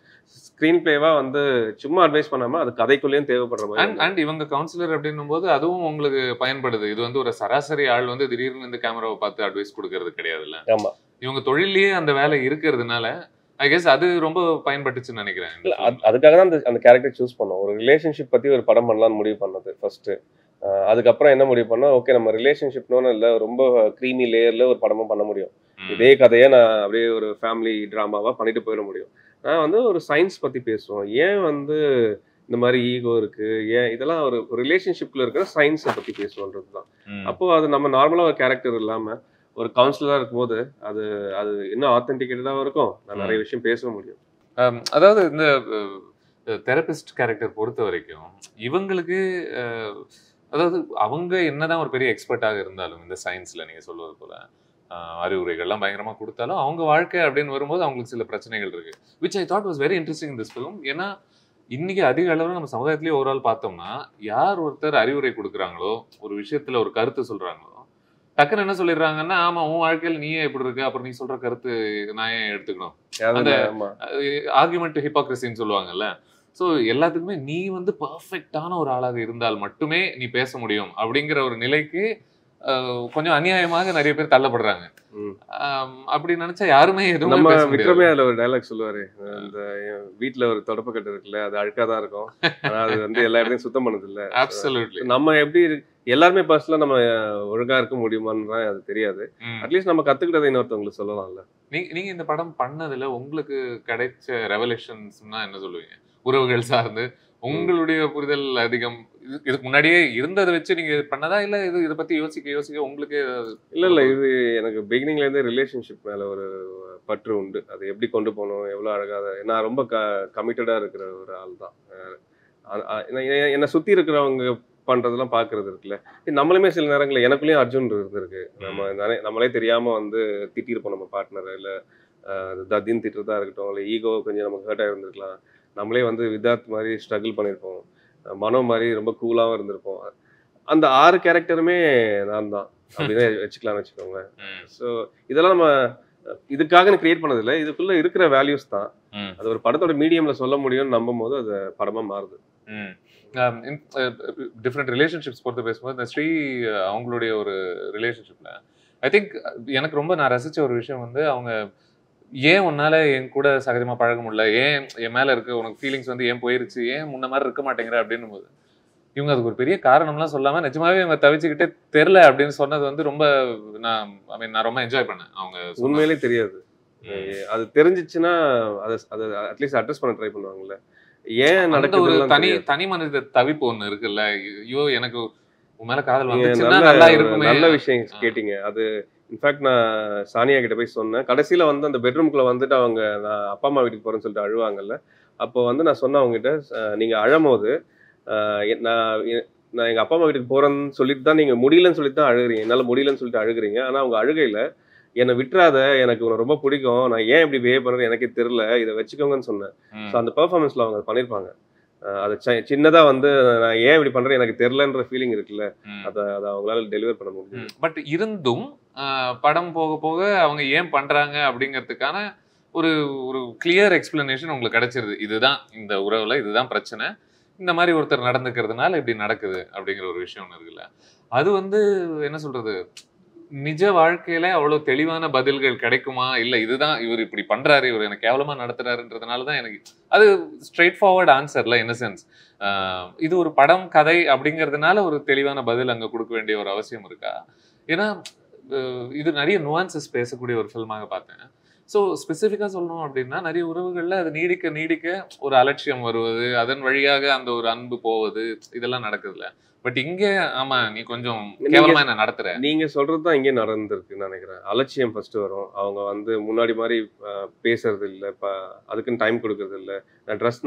ஸ்க்ரீன் பிளேவா வந்து சும்மா அட்வைஸ் பண்ணாம அது கதைக்குள்ளேயும் தேவைப்படுற மாதிரி. அண்ட் இவங்க கவுன்சிலர் அப்படின்னும் போது அதுவும் உங்களுக்கு பயன்படுது. இது வந்து ஒரு சராசரி ஆள் வந்து திடீர்னு இந்த கேமராவை பார்த்து அட்வைஸ் கொடுக்கறது கிடையாதுல்ல. ஆமா, இவங்க தொழிலேயே அந்த வேலை இருக்கிறதுனால ஐ கெஸ் அது ரொம்ப பயன்பட்டுச்சுன்னு நினைக்கிறேன். அதுக்காக தான் அந்த கேரக்டர் சூஸ் பண்ணோம். ஒரு ரிலேஷன்ஷிப் பத்தி ஒரு படம் பண்ணலாம்னு முடிவு பண்ணது ஃபர்ஸ்ட். அதுக்கப்புறம் என்ன முடிவு பண்ணோம், ஓகே நம்ம ரிலேஷன்ஷிப்னு இல்லை, ரொம்ப க்ரீமி லேயர்ல ஒரு படமும் பண்ண முடியும். இதே கதையை நான் அப்படியே ஒரு ஃபேமிலி ட்ராமாவா பண்ணிட்டு போயிட முடியும். நான் வந்து ஒரு சயின்ஸ் பத்தி பேசுவோம். ஏன் வந்து இந்த மாதிரி ஈகோ இருக்கு, ஏன் இதெல்லாம் ஒரு ரிலேஷன்ஷிப்ல இருக்கிற சயின்ஸை பத்தி பேசுவோன்றது தான். அப்போ அது நம்ம நார்மலா ஒரு கேரக்டர் இல்லாம ஒரு கவுன்சிலரா இருக்கும்போது அது அது இன்னும் ஆத்தென்டிகேட்டடாகவும் இருக்கும். நான் நிறைய விஷயம் பேச முடியும். அதாவது இந்த தெரபிஸ்ட் கேரக்டர் பொறுத்த வரைக்கும் இவங்களுக்கு அதாவது அவங்க என்னதான் ஒரு பெரிய எக்ஸ்பர்ட்டாக இருந்தாலும் இந்த சயின்ஸ்ல நீங்க சொல்வது போல அறிவுரைகள்லாம் பயங்கரமா கொடுத்தாலும் அவங்க வாழ்க்கை அப்படின்னு வரும்போது அவங்களுக்கு சில பிரச்சனைகள் இருக்கு. Which I thought was very interesting this film. ஏன்னா இன்னைக்கு அதிக அளவில் நம்ம சமுதாயத்திலேயே ஓவரால் பார்த்தோம்னா யார் ஒருத்தர் அறிவுரை கொடுக்குறாங்களோ, ஒரு விஷயத்துல ஒரு கருத்து சொல்றாங்களோ, டக்குன்னு என்ன சொல்லிடுறாங்கன்னா, ஆமா உன் வாழ்க்கையில நீயே எப்படி இருக்கு, அப்புறம் நீ சொல்ற கருத்து நான் ஏன் எடுத்துக்கணும், அந்த ஆர்குமெண்ட் ஹிப்போக்ரசின்னு சொல்லுவாங்கல்ல. ஸோ எல்லாத்துக்குமே நீ வந்து பர்ஃபெக்டான ஒரு ஆளாக இருந்தால் மட்டுமே நீ பேச முடியும் அப்படிங்கிற ஒரு நிலைக்கு கொஞ்சம் அநியாயமாக நிறைய பேர் தள்ளப்படுறாங்க. அப்படி நினைச்சா யாருமே எதுவும் நம்ம விக்ரமே அதுல ஒரு டைலாக் சொல்லுவாரு, இந்த வீட்டுல ஒரு தொடப்பக்கட்டு இருக்குல்ல, அது அழுக்காதான் இருக்கும், அது வந்து எல்லா இடத்தையும் சுத்தம் பண்ணது இல்ல. அப்சல்யூட்லி. நம்ம எப்படி எல்லாருமே பர்சனலா நம்ம ஒழுங்கா இருக்க முடியுமான்னு அது தெரியாது. அட்லீஸ்ட் நம்ம கத்துக்கிட்டதை இன்னொருத்தவங்களுக்கு சொல்லலாம்ல. நீங்க இந்த படம் பண்ணதுல உங்களுக்கு கிடைச்ச ரெவலேஷன்ஸ்னா என்ன சொல்லுவீங்க? உறவுகள் சார்ந்து உங்களுடைய புரிதல் அதிகம் இதுக்கு முன்னாடியே இருந்ததை வச்சு நீங்க பண்ணதா, இல்ல இதை பத்தி யோசிக்க உங்களுக்கு? இல்ல இது எனக்கு பிகினிங்ல இருந்து ரிலேஷன்ஷிப் மேல ஒரு பற்று உண்டு. அது எப்படி கொண்டு போகணும், எவ்வளவு அழகா, நான் ரொம்ப கமிட்டடா இருக்கிற ஒரு ஆள் தான். என்னை சுத்தி இருக்கிறவங்க பண்றதெல்லாம் பாக்குறது இருக்குல்ல, நம்மளுமே சில நேரங்களில் எனக்குள்ளேயும் அர்ஜுன் இருந்திருக்கு. நம்மளே தெரியாம வந்து திட்டிருப்போம் நம்ம பார்ட்னரை, இல்ல தத்தின்னு திட்டுறதா இருக்கட்டும், இல்லை ஈகோ கொஞ்சம் நமக்கு ஹர்ட் ஆகிருந்துருக்கலாம். நம்மளே வந்து விதார்த் மாதிரி ஸ்ட்ரகிள் பண்ணியிருப்போம், மனோ மாதிரி ரொம்ப கூலாகவும் இருந்திருப்போம். அந்த 6 கேரக்டருமே நான் தான் அப்படின்னு வச்சுக்கலாம்னு வச்சுக்கோங்க. ஸோ இதெல்லாம் நம்ம இதுக்காக கிரியேட் பண்ணதில்லை, இதுக்குள்ள இருக்கிற வேல்யூஸ் தான். அது ஒரு படத்தோட மீடியம்ல சொல்ல முடியும்னு நம்பும் போது அது படமா மாறுது. டிஃப்ரெண்ட் ரிலேஷன்ஷிப்ஸ் பொறுத்து பேசும்போது இந்த ஸ்ரீ அவங்களுடைய ஒரு ரிலேஷன்ஷிப்ல ஐ திங்க் எனக்கு ரொம்ப நான் ரசிச்ச ஒரு விஷயம் வந்து, அவங்க ஏன் உன்னால என் கூட சகஜமா பழக முடியல, ஏன் என் மேல இருக்க உனக்கு ஃபீலிங்ஸ் வந்து ஏன் போயிருச்சு, ஏன் முன்ன மாதிரி இருக்க மாட்டேங்கிற அப்படின்னும் போது இவங்க அதுக்கு ஒரு பெரிய காரணம்லாம் சொல்லாம நிஜமாவே இவங்க தவிச்சுக்கிட்டே தெரில அப்படின்னு சொன்னது வந்து ரொம்ப நான் ரொம்ப என்ஜாய் பண்ணேன். அவங்க உண்மையிலே தெரியாது, அது தெரிஞ்சிச்சுன்னா அதை அட்லீஸ்ட் அட்ரஸ் பண்ண ட்ரை பண்ணுவாங்கல்ல. ஏன் நடக்குது ஒரு தனி மனித தவிப்பு ஒண்ணு இருக்குல்ல, ஐயோ எனக்கு உன் மேல காதல் வந்துச்சுன்னா நல்லா இருக்குமே. நல்ல விஷயம் கேட்டீங்க. அது இன்ஃபேக்ட் நான் சானியா கிட்ட போய் சொன்னேன். கடைசியில வந்து அந்த பெட்ரூம்குள்ள வந்துட்டு அவங்க நான் அப்பா அம்மா வீட்டுக்கு போறேன்னு சொல்லிட்டு அழுவாங்கல்ல, அப்போ வந்து நான் சொன்னேன் அவங்ககிட்ட, நீங்க அழும்போது நான் எங்க அப்பா அம்மா வீட்டுக்கு போறேன்னு சொல்லிட்டு தான், நீங்க முடியலன்னு சொல்லிட்டு தான் அழுகுறீங்க, என்னால முடியலன்னு சொல்லிட்டு அழுகுறீங்க. ஆனா அவங்க அழுகையில என்னை விட்டுறாத, எனக்கு உனக்கு ரொம்ப பிடிக்கும், நான் ஏன் இப்படி பிஹேவ் பண்றது எனக்கே தெரியல, இதை வச்சுக்கோங்கன்னு சொன்னேன். ஸோ அந்த பெர்ஃபார்மன்ஸ்ல அவங்க பண்ணிருப்பாங்க. அது சின்னதா வந்து நான் ஏன் இப்படி பண்றேன் எனக்கு தெரியலன்ற ஃபீலிங் இருக்குல்ல, அதை அவங்களால டெலிவர் பண்ண முடியும். பட் இருந்தும் படம் போக போக அவங்க ஏன் பண்றாங்க அப்படிங்கிறதுக்கான ஒரு ஒரு கிளியர் எக்ஸ்பிளனேஷன் உங்களுக்கு கிடைச்சிருது. இதுதான் இந்த உறவுல இதுதான் பிரச்சனை, இந்த மாதிரி ஒருத்தர் நடந்துக்கிறதுனால இப்படி நடக்குது அப்படிங்கிற ஒரு விஷயம் ஒன்று இருக்குல்ல. அது வந்து என்ன சொல்றது, நிஜ வாழ்க்கையில அவ்வளவு தெளிவான பதில்கள் கிடைக்குமா, இல்ல இதுதான் இவர் இப்படி பண்றாரு, இவர் எனக்கு கேவலமா நடத்துறாருன்றதுனாலதான் எனக்கு அது ஸ்ட்ரெயிட் ஃபார்வர்ட் ஆன்சர்ல. இன் சென்ஸ் இது ஒரு படம் கதை அப்படிங்கிறதுனால ஒரு தெளிவான பதில் அங்க கொடுக்க வேண்டிய ஒரு அவசியம் இருக்கா? ஏன்னா இது நிறைய நுவான்சஸ் பேசக்கூடிய ஒரு ஃபில்மாக பார்த்தேன். ஸோ ஸ்பெசிஃபிக்காக சொல்லணும் அப்படின்னா நிறைய உறவுகளில் அது நீடிக்க நீடிக்க ஒரு அலட்சியம் வருவது, அதன் வழியாக அந்த ஒரு அன்பு போவது, இதெல்லாம் நடக்குதுல்ல. பட் இங்க ஆமா நீ கொஞ்சம் கேவலமா என்ன நடத்துற. நீங்க சொல்றதுதான் இங்கே நடந்திருக்குன்னு நினைக்கிறேன். அலட்சியம் ஃபர்ஸ்ட் வரும். அவங்க வந்து முன்னாடி மாதிரி பேசுறது இல்ல, அதுக்குன்னு டைம் கொடுக்கறது இல்ல.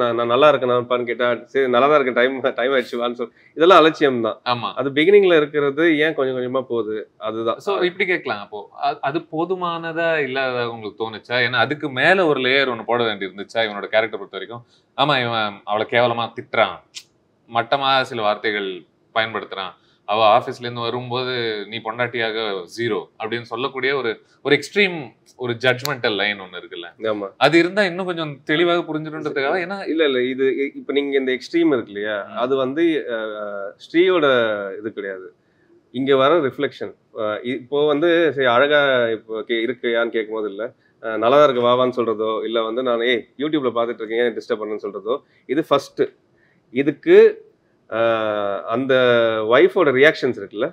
நான் நல்லா இருக்கேனான்னு கேட்டா சரி நல்லா தான் இருக்கேன், டைம் ஆயிடுச்சுவான்னு சொல்லி இதெல்லாம் அலட்சியம் தான். ஆமா அது பிகினிங்ல இருக்கிறது ஏன் கொஞ்சம் கொஞ்சமா போகுது அதுதான். சோ இப்படி கேட்கலாம். அப்போ அது போதுமானதா இல்லாத உங்களுக்கு தோணுச்சா? ஏன்னா அதுக்கு மேல ஒரு லேயர் ஒண்ணு போட வேண்டி இருந்துச்சா இவனோட கேரக்டர் பொறுத்த வரைக்கும்? ஆமா இவன் அவளை கேவலமா திட்டுறான், மட்டமா சில வார்த்தைகள் பயன்படுத்துறான், அவ ஆபீஸ்ல இருந்து வரும்போது நீ பொண்டாட்டியாக 0 அப்படின்னு சொல்லக்கூடிய ஒரு எக்ஸ்ட்ரீம் ஒரு ஜட்ஜ்மெண்டல் லைன் ஒண்ணு இருக்குல்ல, அது இருந்தா இன்னும் கொஞ்சம் தெளிவாக புரிஞ்சிடுன்றதுக்காக. ஏன்னா இல்ல இது இப்ப நீங்க இந்த எக்ஸ்ட்ரீம் இருக்கு இல்லையா, அது வந்து ஸ்ரீயோட இது கிடையாது, இங்க வர ரிஃப்ளெக்ஷன். இப்போ வந்து சரி அழகா இப்போ இருக்கையான்னு கேட்கும் போது இல்ல நல்லாதான் இருக்கு வாவான்னு சொல்றதோ இல்ல வந்து நான் யூடியூப்ல பாத்துட்டு இருக்கேன் டிஸ்டர்ப் பண்ணுன்னு சொல்றதோ, இது ஃபர்ஸ்ட். இதுக்கு அந்த ஒய்ஃபோட ரியாக்ஷன்ஸ் இருக்குல்ல,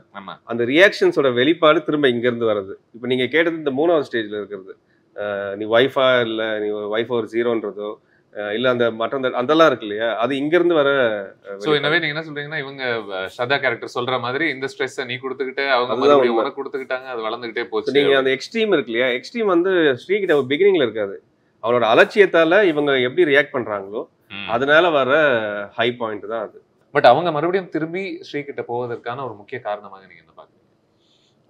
அந்த ரியாக்ஷன்ஸோட வெளிப்பாடு திரும்ப இங்க இருந்து வருது. இப்போ நீங்க கேட்டது இந்த 3வது ஸ்டேஜ்ல இருக்கிறது. நீ ஒய்ஃபா இல்ல நீ ஒய்ஃப் ஒரு 0ன்றதோ இல்ல அந்த மற்ற அதெல்லாம் இருக்கு இல்லையா, அது இங்க இருந்து வர. சோ எனவே நீங்க என்ன சொல்றீங்கன்னா இவங்க ஸ்ரதா கேரக்டர் சொல்ற மாதிரி இந்த ஸ்ட்ரெஸ் நீ கொடுத்துக்கிட்டே அவங்க மறுபடியும் உனக்கு கொடுத்துக்கிட்டாங்க, அது வளர்ந்துகிட்டே போச்சு. நீங்க அந்த எக்ஸ்ட்ரீம் இருக்கு இல்லையா, எக்ஸ்ட்ரீம் வந்து ஸ்ரீகிட்ட பிகினிங்ல இருக்காது. அவனோட அலட்சியத்தால இவங்க எப்படி ரியாக்ட் பண்றாங்களோ அதனால வர ஹை பாயிண்ட் தான் அது. பட் அவங்க மறுபடியும் திரும்பி ஸ்ரீகிட்ட போவதற்கான ஒரு முக்கிய காரணமாக நீங்க என்ன பாக்குறீங்க?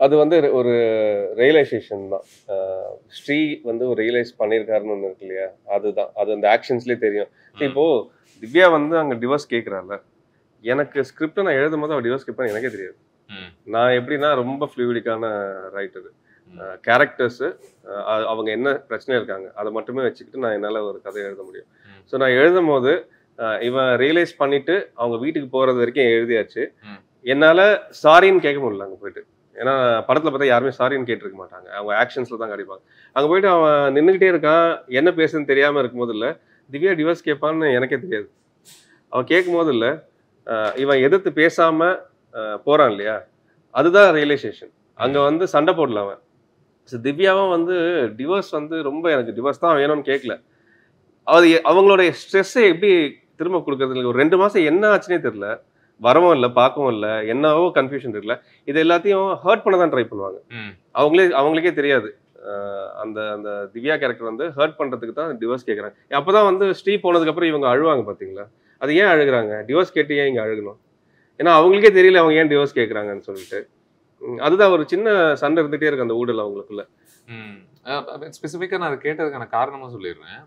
அது வந்து ஒரு ரியலைசேஷன் தான். ஸ்ரீ வந்து ஒரு ரியலைஸ் பண்ணியிருக்காருன்னு ஒன்று இருக்கு இல்லையா, அதுதான். அது அந்த ஆக்ஷன்ஸ்லேயே தெரியும். இப்போ திவ்யா வந்து அங்கே டிவோர்ஸ் கேட்குறாள். எனக்கு ஸ்கிரிப்டை நான் எழுதும் போது அவள் டிவோர்ஸ் கேட்பான்னு எனக்கே தெரியாது. நான் எப்படின்னா ரொம்ப ஃப்ளூயிடிக்கான ரைட்டரு. கேரக்டர்ஸு அவங்க என்ன பிரச்சனை இருக்காங்க அதை மட்டுமே வச்சுக்கிட்டு நான் என்னால் ஒரு கதை எழுத முடியும். ஸோ நான் எழுதும் போது இவன் ரியலைஸ் பண்ணிட்டு அவங்க வீட்டுக்கு போகிறது வரைக்கும் எழுதியாச்சு. என்னால் சாரின்னு கேட்க முடியல அங்கே போயிட்டு. ஏன்னா படத்தில் பார்த்தா யாருமே சாரின்னு கேட்டிருக்க மாட்டாங்க, அவங்க ஆக்ஷன்ஸில் தான் கிடைப்பாங்க. அங்கே போயிட்டு அவன் நின்றுக்கிட்டே இருக்கான், என்ன பேசுன்னு தெரியாமல் இருக்கும்போது இல்லை திவ்யா டிவோர்ஸ் கேட்பான்னு எனக்கே தெரியாது. அவன் கேட்கும் போது இல்லை இவன் எதிர்த்து பேசாமல் போகிறான் இல்லையா, அதுதான் ரியலைசேஷன். அங்கே வந்து சண்டை போடல அவன். ஸோ திவ்யாவும் வந்து டிவோர்ஸ் வந்து ரொம்ப எனக்கு டிவோர்ஸ் தான் வேணும்னு கேட்கல. அது அவங்களுடைய ஸ்ட்ரெஸ்ஸை எப்படி திரும்ப கொடுக்கறது, ஒரு 2 மாதம் என்ன ஆச்சுன்னே தெரியல, வரவும் இல்லை பார்க்கவும் இல்லை, என்னவோ கன்ஃபியூஷன் இருக்குல்ல, இது எல்லாத்தையும் ஹர்ட் பண்ண தான் ட்ரை பண்ணுவாங்க. அவங்களுக்கே தெரியாது. அந்த அந்த திவ்யா கேரக்டர் வந்து ஹர்ட் பண்ணுறதுக்கு தான் டிவோர்ஸ் கேட்குறாங்க. அப்போ தான் வந்து ஸ்ரீ போனதுக்கப்புறம் இவங்க அழுவாங்க பார்த்தீங்களா, அது ஏன் அழுகுறாங்க, டிவோர்ஸ் கேட்டு ஏன் இங்கே அழுகணும், ஏன்னா அவங்களுக்கே தெரியல அவங்க ஏன் டிவோர்ஸ் கேட்குறாங்கன்னு சொல்லிட்டு. அதுதான் ஒரு சின்ன சண்டை இருந்துகிட்டே இருக்கு அந்த ஊடல் அவங்களுக்குள்ள. ஸ்பெசிஃபிக்காக நான் அதை கேட்டதுக்கான காரணமும் சொல்லிடுறேன்.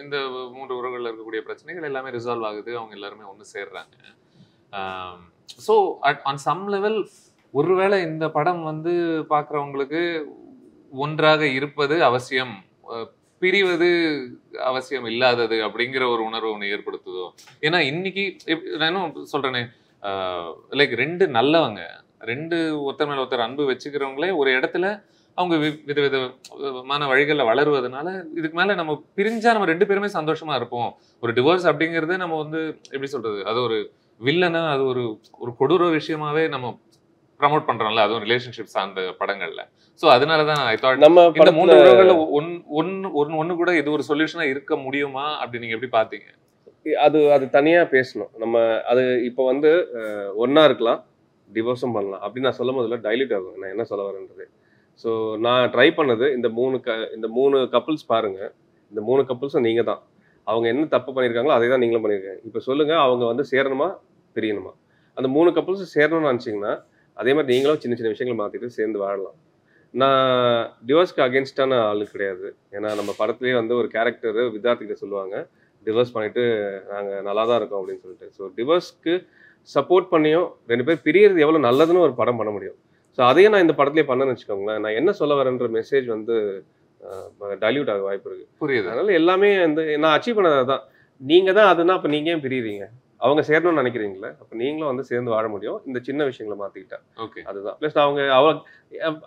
இந்த 3 உறவுகளில் இருக்கக்கூடிய பிரச்சனைகள் எல்லாமே ரிசால்வ் ஆகுது, அவங்க எல்லாருமே ஒன்று சேர்றாங்க. ஸோ ஆன் சம் லெவல் ஒருவேளை இந்த படம் வந்து பார்க்குறவங்களுக்கு ஒன்றாக இருப்பது அவசியம், பிரிவது அவசியம் இல்லாதது அப்படிங்கிற ஒரு உணர்வு ஒன்று ஏற்படுத்துதோ. ஏன்னா இன்னைக்கு நானும் சொல்றேனே, லைக் 2 நல்லவங்க, 2 ஒருத்தர் மேல ஒருத்தர் அன்பு வச்சுக்கிறவங்களே ஒரு இடத்துல அவங்க விதவிதமான வழிகளில் வளருவதனால இதுக்கு மேல நம்ம பிரிஞ்சா நம்ம 2 பேருமே சந்தோஷமா இருப்போம். ஒரு டிவோர்ஸ் அப்படிங்கிறது நம்ம வந்து எப்படி சொல்றது, அது ஒரு வில்லனா, அது ஒரு கொடூர விஷயமாவே நம்ம ப்ரமோட் பண்றோம்ல, அதுவும் ரிலேஷன்ஷிப் சார்ந்த படங்கள்ல. ஸோ அதனாலதான் ஐ தாட் நம்ம இந்த 3 உறவுகள்ல ஒன்னு கூட இது ஒரு சொல்யூஷனா இருக்க முடியுமா அப்படி நீங்க எப்படி பாத்தீங்க? அது தனியா பேசணும் நம்ம. அது இப்போ வந்து ஒன்னா இருக்கலாம், டிவோர்ஸும் பண்ணலாம் அப்படின்னு நான் சொல்லும் போதுல டைல்யூட் ஆகும் நான் என்ன சொல்ல வரேன்றது. ஸோ நான் ட்ரை பண்ணது இந்த 3 கப்புள்ஸ் பாருங்க, இந்த 3 கப்புள்ஸும் நீங்க தான். அவங்க என்ன தப்பு பண்ணியிருக்காங்களோ அதை தான் நீங்களும் பண்ணியிருக்காங்க. இப்போ சொல்லுங்க, அவங்க வந்து சேரணுமா பிரியணுமா? அந்த 3 கப்புள்ஸும் சேரணும்னு நினச்சிங்கன்னா அதே மாதிரி நீங்களும் சின்ன சின்ன விஷயங்களை மாற்றிட்டு சேர்ந்து வாழலாம். நான் டிவோர்ஸ்க்கு அகேன்ஸ்டான ஆளு கிடையாது. ஏன்னா நம்ம படத்துலேயே வந்து ஒரு கேரக்டர் வித்யார்த்திகிட்ட சொல்லுவாங்க, டிவோர்ஸ் பண்ணிட்டு நாங்கள் நல்லா தான் இருக்கோம் அப்படின்னு சொல்லிட்டு. ஸோ டிவோர்ஸ்க்கு சப்போர்ட் பண்ணியும் 2 பேர் பிரியறது எவ்வளோ நல்லதுன்னு ஒரு படம் பண்ண முடியும். ஸோ அதையும் நான் இந்த படத்துலேயே பண்ணேன்னு வச்சுக்கோங்களேன், நான் என்ன சொல்ல வரேன்ற மெசேஜ் வந்து டைல்யூட் ஆக வாய்ப்பு இருக்கு. புரியுது. அதனால எல்லாமே வந்து நான் அச்சீவ் பண்ணது தான். நீங்கள் தான் அதுனா அப்போ நீங்கள் ஏன் பிரியுறீங்க? அவங்க சேரணும்னு நினைக்கிறீங்களே, அப்போ நீங்களும் வந்து சேர்ந்து வாழ முடியும் இந்த சின்ன விஷயங்களை மாற்றிக்கிட்டா. ஓகே, அதுதான். ப்ளஸ் அவங்க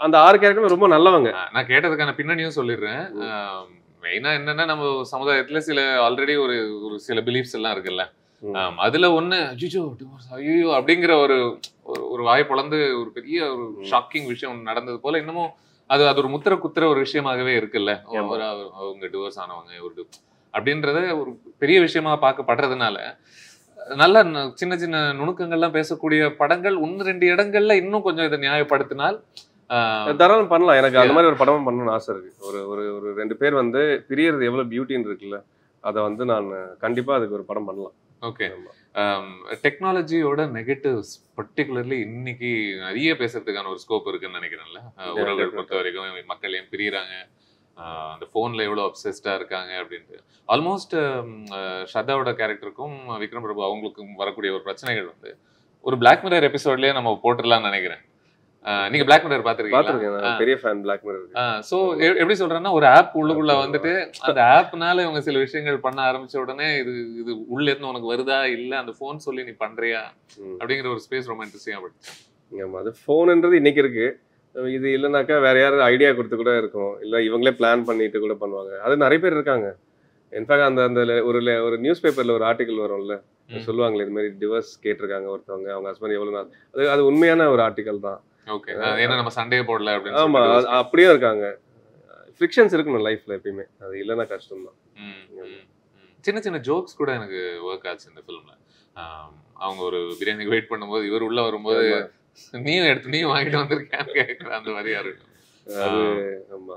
அந்த 6 கேரக்டரும் ரொம்ப நல்லவங்க. நான் கேட்டதுக்கான பின்னணியும் சொல்லிடுறேன். மெயினா என்னன்னா நம்ம சமுதாயத்துல ஆல்ரெடி ஒரு சில பிலீஃப்ஸ் எல்லாம் இருக்குல்ல, அதுல ஒண்ணு ஐயோ அப்படிங்கிற ஒரு வாய் பொளந்து ஒரு பெரிய ஒரு ஷாக்கிங் விஷயம் நடந்தது போல இன்னமும் அது ஒரு முத்திர குத்துற ஒரு விஷயமாகவே இருக்குல்ல. அவங்க டிவோர்ஸ் ஆனவங்க அப்படின்றத ஒரு பெரிய விஷயமா பார்க்கப்படுறதுனால நல்ல சின்ன சின்ன நுணுக்கங்கள்லாம் பேசக்கூடிய படங்கள் ஒன்னு ரெண்டு இடங்கள்ல இன்னும் கொஞ்சம் இதை நியாயப்படுத்தினால் தாராளம் பண்ணலாம். எனக்கு அந்த மாதிரி ஒரு படமும் பண்ணணும்னு ஆசை இருக்கு. ஒரு ஒரு ஒரு 2 பேர் வந்து பிரியறது எவ்வளவு பியூட்டின்னு இருக்குல்ல, அதை வந்து நான் கண்டிப்பா அதுக்கு ஒரு படம் பண்ணலாம். ஓகே. டெக்னாலஜியோட நெகட்டிவ்ஸ் பர்டிகுலர்லி இன்னைக்கு நிறைய பேசுறதுக்கான ஒரு ஸ்கோப் இருக்குன்னு நினைக்கிறேன்ல. உறவுகள் பொறுத்த வரைக்கும் மக்கள் ஏன் பிரியறாங்க, அந்த போன்ல எவ்வளவு அப்சஸ்டா இருக்காங்க அப்படின்ட்டு. ஆல்மோஸ்ட் ஸ்ரத்தாவோட கேரக்டருக்கும் விக்ரம் பிரபு அவங்களுக்கும் வரக்கூடிய ஒரு பிரச்சனைகள் வந்து ஒரு பிளாக் மிரர் எபிசோட்லயே நம்ம போட்டுடலாம்னு நினைக்கிறேன். நீங்க பிளாக் மிரர் பாத்துருக்கீங்களா? பெரிய ஃபேன் பிளாக் மிரர். சோ எப்படி சொல்றேன்னா, ஒரு ஆப் உள்ளுக்குள்ள வந்துட்டு அந்த ஆப்னால இவங்க சில விஷயங்கள் பண்ண ஆரம்பிச்ச உடனே இது உள்ள இருந்து உனக்கு வருதா இல்ல அந்த போன் சொல்லி நீ பண்றியா அப்படிங்கிற ஒரு ஸ்பேஸ் ரொம்ப இன்ட்ரெஸ்டிங்கா படுச்சு. ஆமா, அது போன்ன்றது இன்னைக்கு இருக்கு. இது இல்லைனாக்கா வேற யாரும் ஐடியா கொடுத்து கூட இருக்கும், இல்ல இவங்களே பிளான் பண்ணிட்டு கூட பண்ணுவாங்க. அது நிறைய பேர் இருக்காங்க. இன்ஃபேக்ட் அந்த அந்த ஒரு நியூஸ் பேப்பர்ல ஒரு ஆர்டிகல் வரும்ல, சொல்லுவாங்களே இது மாதிரி டிவோர்ஸ் கேட்டிருக்காங்க ஒருத்தவங்க, அவங்க ஹஸ்பண்ட் எவ்வளவு நாள். அது உண்மையான ஒரு ஆர்டிகல் தான். ஓகே. ஏன்னா நம்ம சண்டே போடல அப்படின்னு. ஆமா, அப்படியே இருக்காங்க. ஃப்ரிக்ஷன்ஸ் இருக்கணும் லைஃப்ல எப்பயுமே, அது இல்லைன்னா கஷ்டம் தான். சின்ன சின்ன ஜோக்ஸ் கூட எனக்கு ஒர்க் ஆச்சு இந்த ஃபிலிம்ல. அவங்க ஒரு பிரியாணிக்கு வெயிட் பண்ணும்போது இவர் உள்ள வரும்போது நீயும் வாங்கிட்டு வந்திருக்கேன்னு கேட்குற அந்த மாதிரியா இருக்கும். அது ஆமா,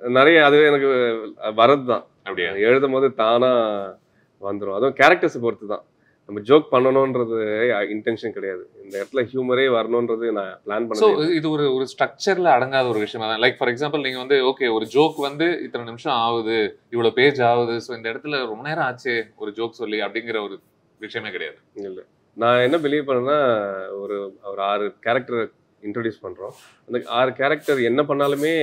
நிறைய அது எனக்கு வரது தான். அப்படியா? எழுதும் போது தானா வந்துடும். அதுவும் கேரக்டர்ஸ் பொறுத்து தான். நம்ம ஜோக் பண்ணணும்ன்றது இன்டென்ஷன் கிடையாது. இந்த இடத்துல ஹியூமரே வரணும்ன்றது நான் பிளான் பண்ணேன். இது ஒரு ஸ்ட்ரக்சர்ல அடங்காத ஒரு விஷயம் தான். லைக் ஃபார் எக்ஸாம்பிள் நீங்க வந்து ஓகே ஒரு ஜோக் வந்து இத்தனை நிமிஷம் ஆகுது, இவ்வளவு பேஜ் ஆகுது, ஸோ இந்த இடத்துல ரொம்ப நேரம் ஆச்சு ஒரு ஜோக் சொல்லி அப்படிங்கிற ஒரு விஷயமே கிடையாது. இல்லை, நான் என்ன பிலீவ் பண்ணேன்னா, ஒரு 6 கேரக்டர் இன்ட்ரடியூஸ் பண்றோம். அந்த 6 கேரக்டர் என்ன பண்ணாலுமே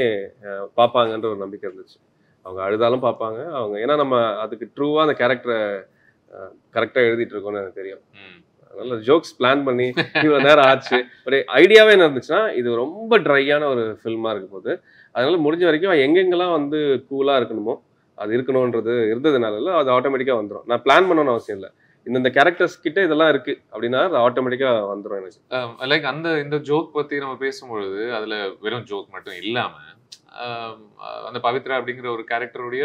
பார்ப்பாங்கன்ற ஒரு நம்பிக்கை இருந்துச்சு. அவங்க அழுதாலும் பார்ப்பாங்க அவங்க, ஏன்னா நம்ம அதுக்கு ட்ரூவா அந்த கேரக்டரை கரெக்டா எழுதிட்டு இருக்கோம்னு எனக்கு தெரியும். அதனால ஜோக்ஸ் பிளான் பண்ணி இவ்வளவு நேரம் ஆச்சு ஒரு ஐடியாவே என்ன இருந்துச்சுன்னா, இது ரொம்ப ட்ரையான ஒரு ஃபில்மா இருக்க போது, அதனால முடிஞ்ச வரைக்கும் எங்கெங்கெல்லாம் வந்து கூலா இருக்கணுமோ அது இருக்கணும்ன்றது இருந்ததுனால அது ஆட்டோமேட்டிக்கா வந்துடும். நான் பிளான் பண்ணணும்னு அவசியம் இல்லை. இந்த கேரக்டர்ஸ் கிட்ட இதெல்லாம் இருக்கு அப்படின்னா அது ஆட்டோமேட்டிக்கா வந்துடும் எனக்கு. லைக் இந்த ஜோக் பத்தி நம்ம பேசும்பொழுது அதுல வெறும் ஜோக் மட்டும் இல்லாம அந்த பவித்ரா அப்படிங்கிற ஒரு கேரக்டருடைய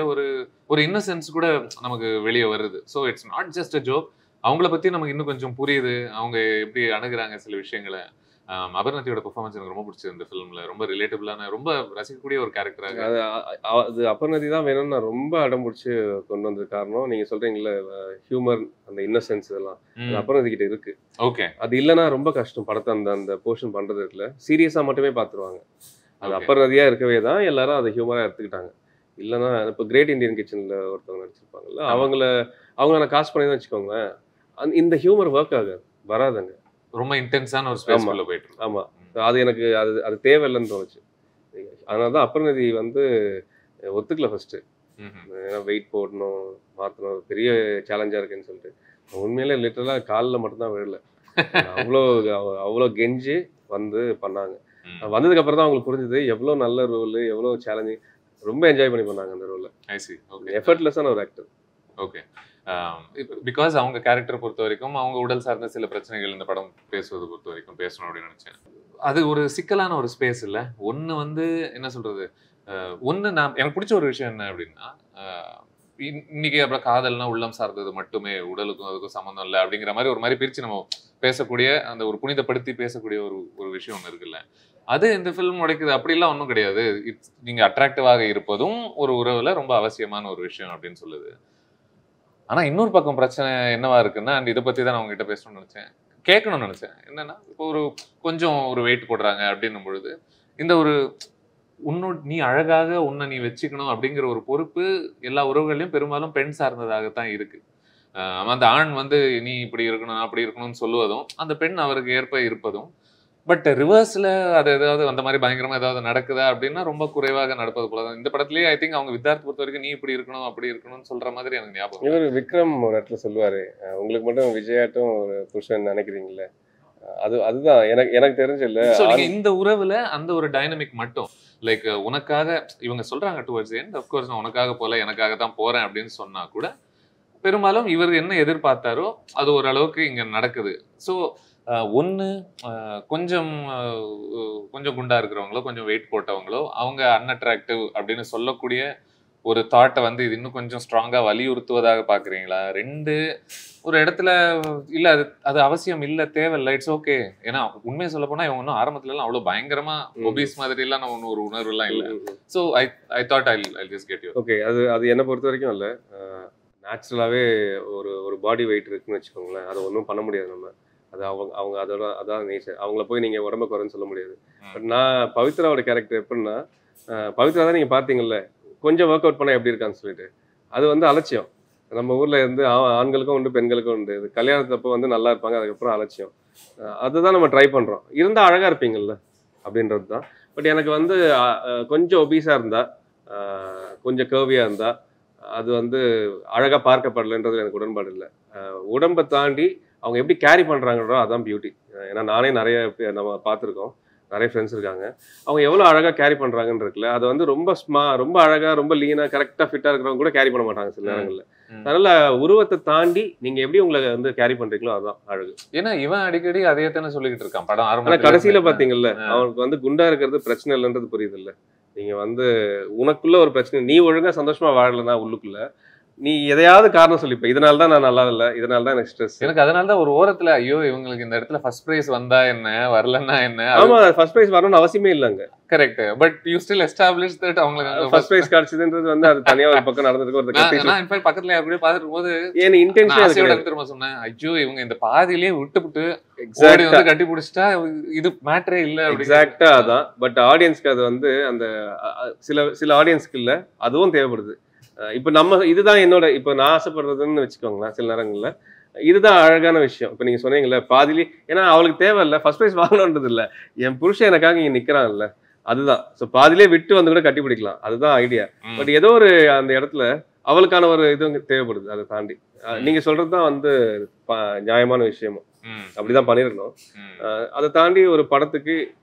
ஒரு இன்னசென்ஸ் கூட நமக்கு வெளியே வருது. So it's not just a joke. அவங்கள பத்தி நமக்கு இன்னும் கொஞ்சம் புரியுது, அவங்க எப்படி அணுகுறாங்க சில விஷயங்களை. அபர்ணதியோட பெர்ஃபார்மன்ஸ் எனக்கு ரொம்ப பிடிச்சது இந்த ஃபிலிம்ல. ரொம்ப ரிலேட்டபிளான, ரொம்ப ரசிக்கக்கூடிய ஒரு கேரக்டராக. அது அபர்ணதி தான் வேணும்னு நான் ரொம்ப அடம் பிடிச்சி கொண்டு வந்தது காரணம், நீங்க சொல்றீங்கல்ல ஹியூமர், அந்த இன்னசென்ஸ் இதெல்லாம் அபர்ணதி கிட்ட இருக்கு. ஓகே. அது இல்லைன்னா ரொம்ப கஷ்டம் படத்தை அந்த போர்ஷன் பண்றது இருக்குல்ல, சீரியஸா மட்டுமே பார்த்துருவாங்க. அது அபர்ணதியா இருக்கவே தான் எல்லாரும் அதை ஹியூமரா எடுத்துக்கிட்டாங்க. இல்லைன்னா இப்போ கிரேட் இந்தியன் கிச்சன்ல ஒருத்தவங்க நடிச்சிருப்பாங்கல்ல, அவங்கள நான் காஸ்ட் பண்ணி தான் வச்சுக்கோங்களேன், இந்த ஹியூமர் ஒர்க் வராதுங்க. ரொம்ப இன்டென்ஸான ஒரு ஸ்பேஸ் உள்ள போயிட்டு. ஆமா, அது எனக்கு அது தேவையில்லைன்னு தோணுச்சு. அதனால தான் அபர்ணதி வந்து ஒத்துக்கல ஃபர்ஸ்ட். ஏன்னா வெயிட் போடணும், மாற்றணும், பெரிய சேலஞ்சா இருக்குன்னு சொல்லிட்டு. உண்மையிலே லிட்டரலா காலில் மட்டும்தான் விழல. அவ்வளோ கெஞ்சி வந்து பண்ணாங்க. வந்ததுக்கு அப்புறம் தான் அவங்களுக்கு புரிஞ்சது எவ்வளோ நல்ல ரோல், எவ்வளோ சேலஞ்சிங். ரொம்ப என்ஜாய் பண்ணி பண்ணாங்க அந்த ரோலை. எஃபர்ட்லெஸ்ஸான ஒரு ஆக்டர். ஓகே. பிகாஸ் அவங்க கேரக்டரை பொறுத்த வரைக்கும் அவங்க உடல் சார்ந்த சில பிரச்சனைகள் இந்த படம் பேசுவதை பொறுத்த வரைக்கும் பேசணும் அப்படின்னு நினைச்சேன். அது ஒரு சிக்கலான ஒரு ஸ்பேஸ் இல்லை. ஒன்று வந்து என்ன சொல்றது, ஒன்று நான் எனக்கு பிடிச்ச ஒரு விஷயம் என்ன அப்படின்னா, இன்னைக்கு அப்புறம் காதல்னா உள்ளம் சார்ந்தது மட்டுமே, உடலுக்கும் அதுக்கும் சம்மந்தம் இல்லை அப்படிங்கிற மாதிரி ஒரு மாதிரி பிரித்து நம்ம பேசக்கூடிய அந்த ஒரு புனிதப்படுத்தி பேசக்கூடிய ஒரு விஷயம் ஒன்று இருக்குல்ல, அது இந்த ஃபிலிம் உடைக்குது. அப்படிலாம் ஒன்றும் கிடையாது. நீங்கள் அட்ராக்டிவாக இருப்பதும் ஒரு உறவுல ரொம்ப அவசியமான ஒரு விஷயம் அப்படின்னு சொல்லுது. ஆனா இன்னொரு பக்கம் பிரச்சனை என்னவா இருக்குன்னா, அண்ட் இதை பத்தி தான் நான் உங்ககிட்ட பேசணும்னு நினைச்சேன், கேட்கணும்னு நினைச்சேன். என்னன்னா, இப்போ கொஞ்சம் ஒரு வெயிட் போடுறாங்க அப்படின்னும் பொழுது இந்த நீ அழகாக உன்னை நீ வச்சுக்கணும் அப்படிங்கிற ஒரு பொறுப்பு எல்லா உறவுகளையும் பெரும்பாலும் பெண் சார்ந்ததாகத்தான் இருக்கு. அந்த ஆண் வந்து நீ இப்படி இருக்கணும் அப்படி இருக்கணும்னு சொல்லுவதும், அந்த பெண் அவருக்கு ஏற்ப இருப்பதும். பட் ரிவர்ஸ்ல அது ஏதாவது அந்த மாதிரி பயங்கரமா ஏதாவது நடக்குதா அப்படின்னா ரொம்ப குறைவாக நடப்பது போலதான் இந்த படத்துலயே. ஐ திங்க் அவங்க வித்தார்த்த பொறுத்த வரைக்கும் நீ இப்படி இருக்கணும் அப்படி இருக்கணும்னு சொல்ற மாதிரி எனக்கு ஞாபகம். இவர் விக்ரம் ஒரு இடத்துல சொல்லுவாரு, உங்களுக்கு மட்டும் விஜயாட்டும் ஒரு புருஷன் நினைக்கிறீங்களே, அதுதான் எனக்கு தெரிஞ்சு இல்ல. இந்த உறவுல அந்த ஒரு டைனமிக் மட்டும் லைக் உனக்காக இவங்க சொல்றாங்க டுவர்ட்ஸ் எண்ட், ஆஃப் கோர்ஸ் நான் உனக்காக போல எனக்காக தான் போறேன் அப்படின்னு சொன்னா கூட பெரும்பாலும் இவர் என்ன எதிர்பார்த்தாரோ அது ஓரளவுக்கு இங்க நடக்குது. ஸோ ஒன்று கொஞ்சம் குண்டா இருக்கிறவங்களோ கொஞ்சம் வெயிட் போட்டவங்களோ அவங்க அன்அட்ராக்டிவ் அப்படின்னு சொல்லக்கூடிய ஒரு தாட்டை வந்து இது இன்னும் கொஞ்சம் ஸ்ட்ராங்கா வலியுறுத்துவதாக பாக்குறீங்களா? 2 ஒரு இடத்துல இல்ல அது அது அவசியம் இல்ல, தேவையில்ல, இட்ஸ் ஓகே. ஏன்னா உண்மையை சொல்ல போனா இவங்க இன்னும் ஆரம்பத்துல எல்லாம் அவ்வளவு பயங்கரமா ஒபீஸ் மாதிரி எல்லாம் நான் ஒரு உணர்வு எல்லாம் இல்ல. So I thought I just get you. Okay, அது அது என்னை பொறுத்த வரைக்கும் இல்லை. நேச்சுரலாகவே ஒரு ஒரு பாடி வெயிட் இருக்குன்னு வச்சுக்கோங்களேன், அதை ஒன்றும் பண்ண முடியாது நம்ம. அது அவங்க அவங்க அதோட அதான் நேச்சர். அவங்கள போய் நீங்கள் உடம்ப குறைன்னு சொல்ல முடியாது. பட் நான் பவித்ராவோட கேரக்டர் எப்படின்னா, பவித்ரா தான் நீங்கள் பார்த்தீங்கல்ல, கொஞ்சம் ஒர்க் அவுட் பண்ணால் எப்படி இருக்கான்னு சொல்லிட்டு, அது வந்து அலட்சியம். நம்ம ஊரில் இருந்து ஆண்களுக்கும் உண்டு பெண்களுக்கும் உண்டு. இது கல்யாணத்தப்போ வந்து நல்லா இருப்பாங்க, அதுக்கப்புறம் அலட்சியம். அதுதான் நம்ம ட்ரை பண்ணுறோம். இருந்தால் அழகாக இருப்பீங்கள்ல அப்படின்றது தான். பட் எனக்கு வந்து கொஞ்சம் ஒபீஸாக இருந்தால், கொஞ்சம் கேர்வியாக இருந்தால், அது வந்து அழகாக பார்க்கப்படலைன்றது எனக்கு உடன்பாடு இல்லை. உடம்பை தாண்டி அவங்க எப்படி கேரி பண்ணுறாங்கன்றோ அதான் பியூட்டி. ஏன்னா நானே நிறைய நம்ம பார்த்துருக்கோம், நிறைய ஃப்ரெண்ட்ஸ் இருக்காங்க. அவங்க எவ்வளோ அழகாக கேரி பண்ணுறாங்கன்னு இருக்குல்ல, அதை வந்து ரொம்ப அழகாக ரொம்ப லீனாக கரெக்டாக ஃபிட்டாக இருக்கிறவங்க கூட கேரி பண்ண மாட்டாங்க சில நேரங்களில். அதனால உருவத்தை தாண்டி நீங்க எப்படி உங்களை வந்து கேரி பண்றீங்களோ அதுதான் அழகு. ஏன்னா இவன் அடிக்கடி அதே தானே சொல்லிட்டு இருக்கான் படம் ஆனா ஆரம்பத்துல. கடைசியில பாத்தீங்கல்ல, அவனுக்கு வந்து குண்டா இருக்கிறது பிரச்சனை இல்லைன்றது புரியுது இல்ல. நீங்க வந்து உனக்குள்ள ஒரு பிரச்சனை, நீ ஒழுங்கா சந்தோஷமா வாழலன்னா உள்ளுக்குள்ள நீ எதையாவது காரணம் சொல்லிப்ப, இதனால தான் நான் நல்லா இல்லை, இதனால தான் எனக்கு ஸ்ட்ரெஸ். எனக்கு அதனால தான் ஒரு ஓரத்துல ஐயோ இவங்களுக்கு இந்த இடத்துல ஃபர்ஸ்ட் பிரைஸ் வந்தா என்ன, வரலன்னா என்ன. ஆமா, ஃபர்ஸ்ட் பிரைஸ் வரணும்னு அவசியமே இல்லைங்க. Correct. But you still establish that அவங்களுக்கு ஃபர்ஸ்ட் பிரைஸ் கிடைச்சதுன்றது வந்து அது தனியா ஒரு பக்கம் நடந்துருக்கு. ஒரு நான் இன்ஃபேக்ட் பக்கத்துல யாரு கூட பாத்துட்டு போது ஏன் இன்டென்ஷன் திரும்ப சொன்னேன், ஐயோ இவங்க இந்த பாதியிலேயே விட்டுப்புட்டு ஓடி வந்து கட்டி பிடிச்சிட்டா இது மேட்டரே இல்ல. எக்ஸாக்டா அதான். பட் ஆடியன்ஸ்க்கு அது வந்து அந்த சில ஆடியன்ஸ்க்கு இல்ல, அதுவும் தேவைப்படுது. இப்ப நம்ம இதுதான் என்னோட இப்ப நான் ஆசைப்படுறதுன்னு வச்சுக்கோங்களேன். சில நேரங்கள்ல இதுதான் அழகான விஷயம். இப்ப நீங்க சொன்னீங்கல்ல பாதிலே, ஏன்னா அவளுக்கு தேவையில்ல ஃபர்ஸ்ட் பிரைஸ் வாங்கணுன்றது இல்ல, என் புருஷன் எனக்காக இங்க நிக்கிறான்ல, அதுதான். ஸோ பாதிலே விட்டு வந்து கூட கட்டி பிடிக்கலாம், அதுதான் ஐடியா. பட் ஏதோ ஒரு அந்த இடத்துல அவளுக்கான ஒரு இது தேவைப்படுது. அதை தாண்டி நீங்க சொல்றதுதான் வந்து நியாயமான விஷயமும், அப்படிதான் பண்ணிருக்கணும். அதை தாண்டி ஒரு படத்துக்கு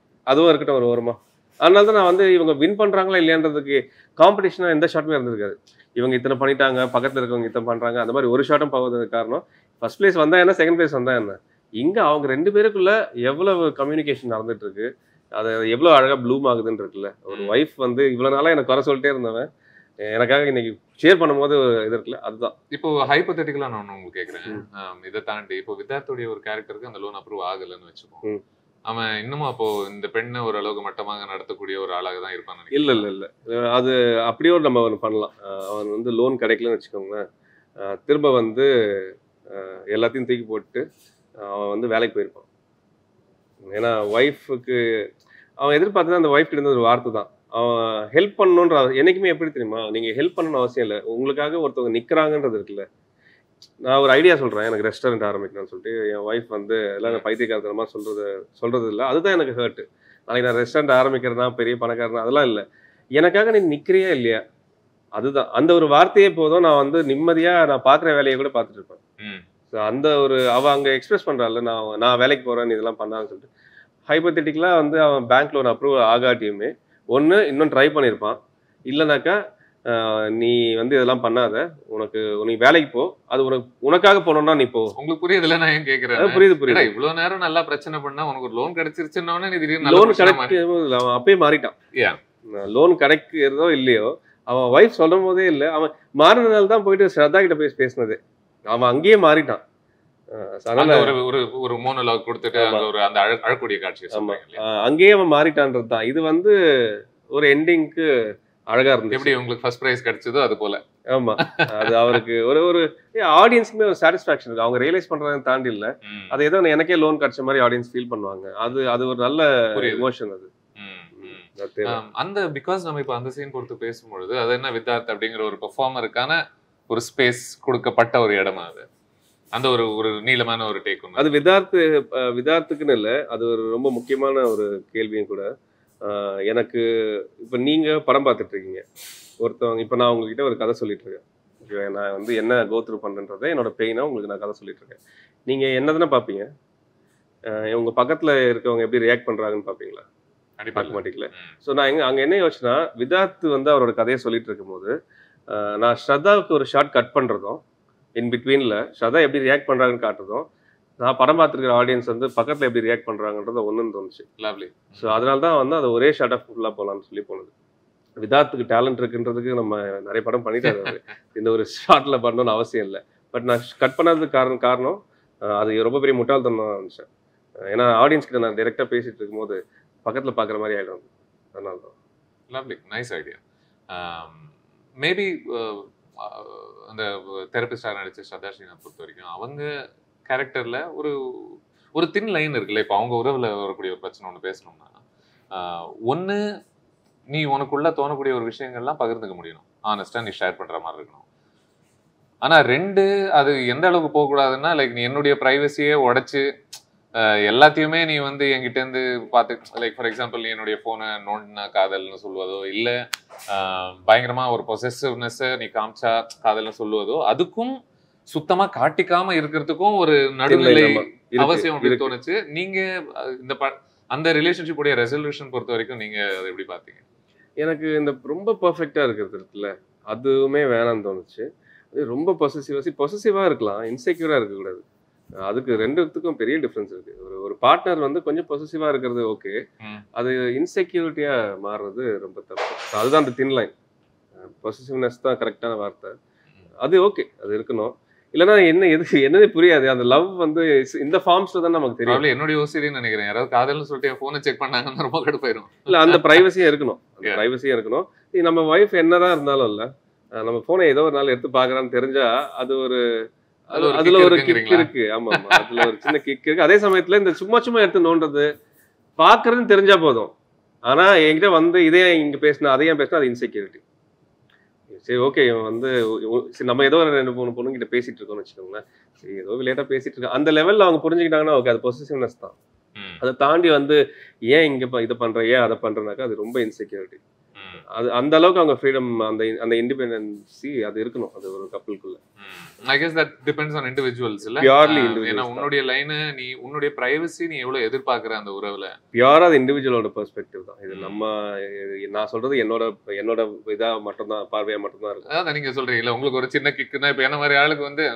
அதுவும் இருக்கட்டும் ஒரு ஓரமா. அதனால தான் நான் வந்து இவங்க வின் பண்றாங்களா இல்லையான்றதுக்கு காம்படிஷனா எந்த ஷாட்டுமே இருந்திருக்காது. இவங்க இத்தனை பண்ணிட்டாங்க, பக்கத்துல இருக்கவங்க இத்தனை பண்றாங்க, அந்த மாதிரி ஒரு ஷாட்டும் போவதுக்கு காரணம் ஃபர்ஸ்ட் பிளேஸ் வந்தா என்ன, செகண்ட் பிளேஸ் வந்தா என்ன, இங்க அவங்க 2 பேருக்குள்ள எவ்வளவு கம்யூனிகேஷன் நடந்துட்டு இருக்கு, அது எவ்வளவு அழகா ப்ளூம் ஆகுதுன்னு இருக்குல்ல. ஒரு ஒய்ஃப் வந்து இவ்வளவு நாளா எனக்கு குறை சொல்லிட்டே இருந்தவன் எனக்காக இன்னைக்கு ஷேர் பண்ணும்போது இது இருக்குல்ல, அதுதான். இப்போ ஹைப்போதெட்டிக்கலா நான் ஒண்ணு உங்களுக்கு கேக்குறேன். இதை தாண்டி இப்போ வித்யார்த்துடைய ஒரு கேரக்டருக்கு அந்த லோன் அப்ரூவ் ஆகலைன்னு வச்சுக்கோம், அவன் இன்னமும் அப்போ இந்த பெண்ணை ஓரளவுக்கு மட்டமாக நடத்தக்கூடிய ஒரு ஆளாக தான் இருப்பான். இல்ல இல்ல இல்ல, அது அப்படியே நம்ம ஒன்று பண்ணலாம். அவன் வந்து லோன் கிடைக்கலன்னு வச்சுக்கோங்களேன், திரும்ப வந்து எல்லாத்தையும் தூக்கி போட்டு அவன் வந்து வேலைக்கு போயிருப்பான். ஏன்னா ஒய்ஃபுக்கு அவன் எதிர்பார்த்தது அந்த ஒய்ஃப் கிட்ட ஒரு வார்த்தை தான். அவன் ஹெல்ப் பண்ணணுன்ற என்னைக்குமே எப்படி தெரியுமா, நீங்க ஹெல்ப் பண்ணணும்னு அவசியம் இல்லை, உங்களுக்காக ஒருத்தவங்க நிக்கிறாங்கன்றது இருக்குல்ல. நான் ஒரு ஐடியா சொல்றேன், எனக்கு ரெஸ்டாரண்ட் ஆரம்பிக்கணும்னு சொல்லிட்டு என் ஒய்ஃப் வந்து எல்லாம் பைத்தியக்காரத்தனமா சொல்றது இல்லை. அதுதான் எனக்கு ஹர்ட். நாளைக்கு நான் ரெஸ்டாரண்ட் ஆரம்பிக்கிறதா பெரிய பணக்காரனா அதெல்லாம் இல்லை, எனக்காக நீ நிக்கிறியா இல்லையா, அதுதான். அந்த ஒரு வார்த்தையே போதும், நான் வந்து நிம்மதியா நான் பாக்குற வேலையை கூட பார்த்துட்டு இருப்பேன். அந்த ஒரு அவ அங்க எக்ஸ்பிரஸ் பண்றாள், நான் வேலைக்கு போறேன் இதெல்லாம் பண்ணான்னு சொல்லிட்டு. ஹைப்போதெட்டிக்கலா வந்து அவன் பேங்க் லோன் அப்ரூவ் ஆகாட்டியுமே ஒன்று இன்னும் ட்ரை பண்ணியிருப்பான். இல்லைனாக்கா நீ வந்து இதெல்லாம் பண்ணாத, நீ வேலைக்கு போ, அது உனக்காக போனோம்னா நீ போ. உங்களுக்கு புரியுதுல நான் ஏன் கேட்கிறேன்? புரியுது. இவ்வளவு நேரம் நல்லா பிரச்சனை பண்ணா உனக்கு ஒரு லோன் கிடைச்சிருச்சுன்னா நீ திடீர்னு லோன் கிடைக்கிறது அவன் அப்பயே மாறிட்டான். லோன் கிடைக்கிறதோ இல்லையோ அவன் ஒய்ஃப் சொல்லும் போதே இல்லை, அவன் மாறினால தான் போயிட்டு ஸ்ரத்தா கிட்ட போய் பேசினது. அவன் அங்கேயே மாறிட்டான். ஒரு மோனோலாக் கொடுத்துட்டு அந்த அழக்கூடிய காட்சி அங்கேயே அவன் மாறிட்டான்றது தான். இது வந்து ஒரு எண்டிங்க்கு அழகா இருந்துச்சு. எப்படி உங்களுக்கு ஃபர்ஸ்ட் பிரைஸ் கிடைச்சதோ அது போல. ஆமா, அது அவருக்கு ஒரு ஆடியன்ஸ்க்குமே ஒரு சாட்டிஸ்ஃபேக்ஷன் இருக்கு. அவங்க ரியலைஸ் பண்றதை தாண்டி இல்ல, அது ஏதோ எனக்கே லோன் கிடைச்ச மாதிரி ஆடியன்ஸ் ஃபீல் பண்ணுவாங்க. அது ஒரு நல்ல எமோஷன். அது அந்த பிகாஸ் நம்ம இப்ப அந்த சீன் பொறுத்து பேசும்பொழுது அது என்ன வித்தார்த் அப்படிங்கிற ஒரு பெர்ஃபார்மருக்கான ஒரு ஸ்பேஸ் கொடுக்கப்பட்ட ஒரு இடமா அது அந்த ஒரு நீளமான ஒரு டேக். அது விதார்த்துக்குன்னு இல்லை, அது ஒரு ரொம்ப முக்கியமான ஒரு கேள்வியும் கூட. எனக்கு இப்போ நீங்கள் படம் பார்த்துட்டு இருக்கீங்க, ஒருத்தவங்க இப்போ நான் உங்ககிட்ட ஒரு கதை சொல்லிட்டு இருக்கேன், நான் வந்து என்ன கோத்ரூ பண்ணுன்றதை என்னோட பெயினாக உங்களுக்கு நான் கதை சொல்லிட்டு இருக்கேன். நீங்கள் என்ன தானே பார்ப்பீங்க, உங்கள் பக்கத்தில் இருக்கவங்க எப்படி ரியாக்ட் பண்ணுறாங்கன்னு பார்ப்பீங்களா? பார்க்க மாட்டீங்களா? ஸோ நான் அங்கே என்ன யோசிச்சுன்னா, விதார்த் வந்து அவரோட கதையை சொல்லிட்டு இருக்கும்போது நான் ஸ்ரத்தாவுக்கு ஒரு ஷார்ட் கட் பண்ணுறதும் இன் பிட்வீனில் ஸ்ரத்தா எப்படி ரியாக்ட் பண்ணுறாங்கன்னு காட்டுறதும், நான் படம் பார்த்துருக்கிற ஆடியன்ஸ் வந்து பக்கத்தில் எப்படி ரியாக்ட் பண்ணுறாங்கன்றது ஒன்றுன்னு தோணுச்சு. லவ்லி. ஸோ அதனால தான் வந்து அது ஒரே ஷார்ட் ஆஃப் ஃபுல்லாக போகலான்னு சொல்லி போனது. விதாத்துக்கு டேலண்ட் இருக்குன்றதுக்கு நம்ம நிறைய படம் பண்ணிட்டாரு அவரு. இந்த ஒரு ஷார்ட்ல பண்ணணும்னு அவசியம் இல்லை. பட் நான் கட் பண்ணதுக்கு காரணம் அது ரொம்ப பெரிய முட்டாள்தனம் இருந்துச்சு. ஏன்னா ஆடியன்ஸ் கிட்ட நான் டைரக்டா பேசிட்டு இருக்கும்போது பக்கத்துல பாக்குற மாதிரி ஆயிடும். அதனால தான். Lovely, nice idea. மேபி அந்த தெரபிஸ்டாக நடிச்ச ஸ்ரத்தா ஸ்ரீநாத் பொறுத்த வரைக்கும் அவங்க கேரக்டர்ல ஒரு தின் லைன் இருக்குல்ல. இப்போ அவங்க உறவுல வரக்கூடிய ஒரு பிரச்சனை ஒன்று பேசணும்னா, ஒன்று நீ உனக்குள்ள தோணக்கூடிய ஒரு விஷயங்கள்லாம் பகிர்ந்துக்க முடியணும், ஆனஸ்டா நீ ஷேர் பண்ற மாதிரி இருக்கணும். ஆனா 2 அது எந்த அளவுக்கு போகக்கூடாதுன்னா, லைக் நீ என்னுடைய ப்ரைவசியே உடைச்சு எல்லாத்தையுமே நீ வந்து என்கிட்ட இருந்து பார்த்து, லைக் ஃபார் எக்ஸாம்பிள் நீ என்னுடைய போனை நோண்டினா காதல்னு சொல்லுவதோ, இல்லை பயங்கரமா ஒரு பொசசிவ்னஸ் நீ காமிச்சா காதல்னு சொல்லுவதோ, அதுக்கும் சுத்தமா காட்டிக்காம இருக்கிறதுக்கும் ஒரு நடுநிலை அவசியம் அப்படின்னு தோணுச்சு. நீங்க இந்த அந்த ரிலேஷன்ஷிப் உடைய ரெசல்யூஷன் பொறுத்த வரைக்கும் நீங்க அதை எப்படி பார்த்தீங்க? எனக்கு இந்த ரொம்ப பர்ஃபெக்டா இருக்கிறது இருக்குல்ல, அதுவுமே வேணாம்னு தோணுச்சு. ரொம்ப பொசசிவா இருக்கலாம், இன்செக்யூரா இருக்கக்கூடாது. அதுக்கு ரெண்டுத்துக்கும் பெரிய டிஃபரன்ஸ் இருக்கு. ஒரு பார்ட்னர் வந்து கொஞ்சம் பொசசிவா இருக்கிறது ஓகே, அது இன்செக்யூரிட்டியா மாறுறது ரொம்ப தப்பு. அதுதான் அந்த தின் லைன். பொசசிவ்னஸ் தான் கரெக்டான வார்த்தை. அது ஓகே, அது இருக்கணும். இல்லைன்னா என்னது புரியாது. அந்த லவ் வந்து இந்த ஃபார்ம்ஸ்ல தான் நமக்கு தெரியும். என்னுடைய யோசிச்சுன்னு நினைக்கிறேன், யாராவது காதல்னு சொல்லிட்டு என் போனை செக் பண்ணாங்கன்னா ரொம்ப கடுப்பாயிரும். இல்ல, அந்த பிரைவசியும் இருக்கணும். அந்த பிரைவசியும் இருக்கணும். நம்ம ஒய்ஃப் என்னதான் இருந்தாலும் இல்ல, நம்ம போனை ஏதோ ஒரு நாள் எடுத்து பாக்குறான்னு தெரிஞ்சா அது அதுல ஒரு கிக் இருக்கு. ஆமா, அதுல ஒரு சின்ன கிக் இருக்கு. அதே சமயத்துல இந்த சும்மா எடுத்து நோண்டது பாக்குறதுன்னு தெரிஞ்சா போதும். ஆனா என்கிட்ட வந்து இதே இங்க பேசினா அதையும் பேசினா அது இன்செக்யூரிட்டி. சரி, ஓகே, இவன் வந்து நம்ம ஏதோ ஒரு 2-3 பொண்ணுங்கிட்ட பேசிட்டு இருக்கோம்னு வச்சுக்கோங்களேன். சரி, ஏதோ விளையாட்டா பேசிட்டு இருக்கோம், அந்த லெவல்ல அவங்க புரிஞ்சுக்கிட்டாங்கன்னா ஓகே, அது பொசசிவ்னஸ் தான். அதை தாண்டி வந்து ஏன் இங்க இதை பண்ற, ஏன் அதை பண்றனாக்கா அது ரொம்ப இன்செக்யூரிட்டி. அது அந்த அளவுக்கு அவங்க ஃப்ரீடம், அந்த இண்டிபெண்டன்சி அது இருக்கணும் அது ஒரு கப்பலுக்குள்ள. I guess that depends on individuals இல்ல. ஏன்னா உன்னுடைய லைன், நீ உன்னுடைய பிரைவசி நீ எவ்வளவு எதிர்பார்க்கற அந்த உறவுல, பியூரா அது இண்டிவிஜுவலோட பெர்ஸ்பெக்டிவ் தான். இது நான் சொல்றது என்னோட இதா மட்டும் தான், பார்வையா மட்டும் தான் இருக்கு. அதான் நீங்க சொல்றீங்கல்ல, உங்களுக்கு ஒரு சின்ன கிக்னா, இப்ப என்ன மாதிரி ஆளுக்கு வந்து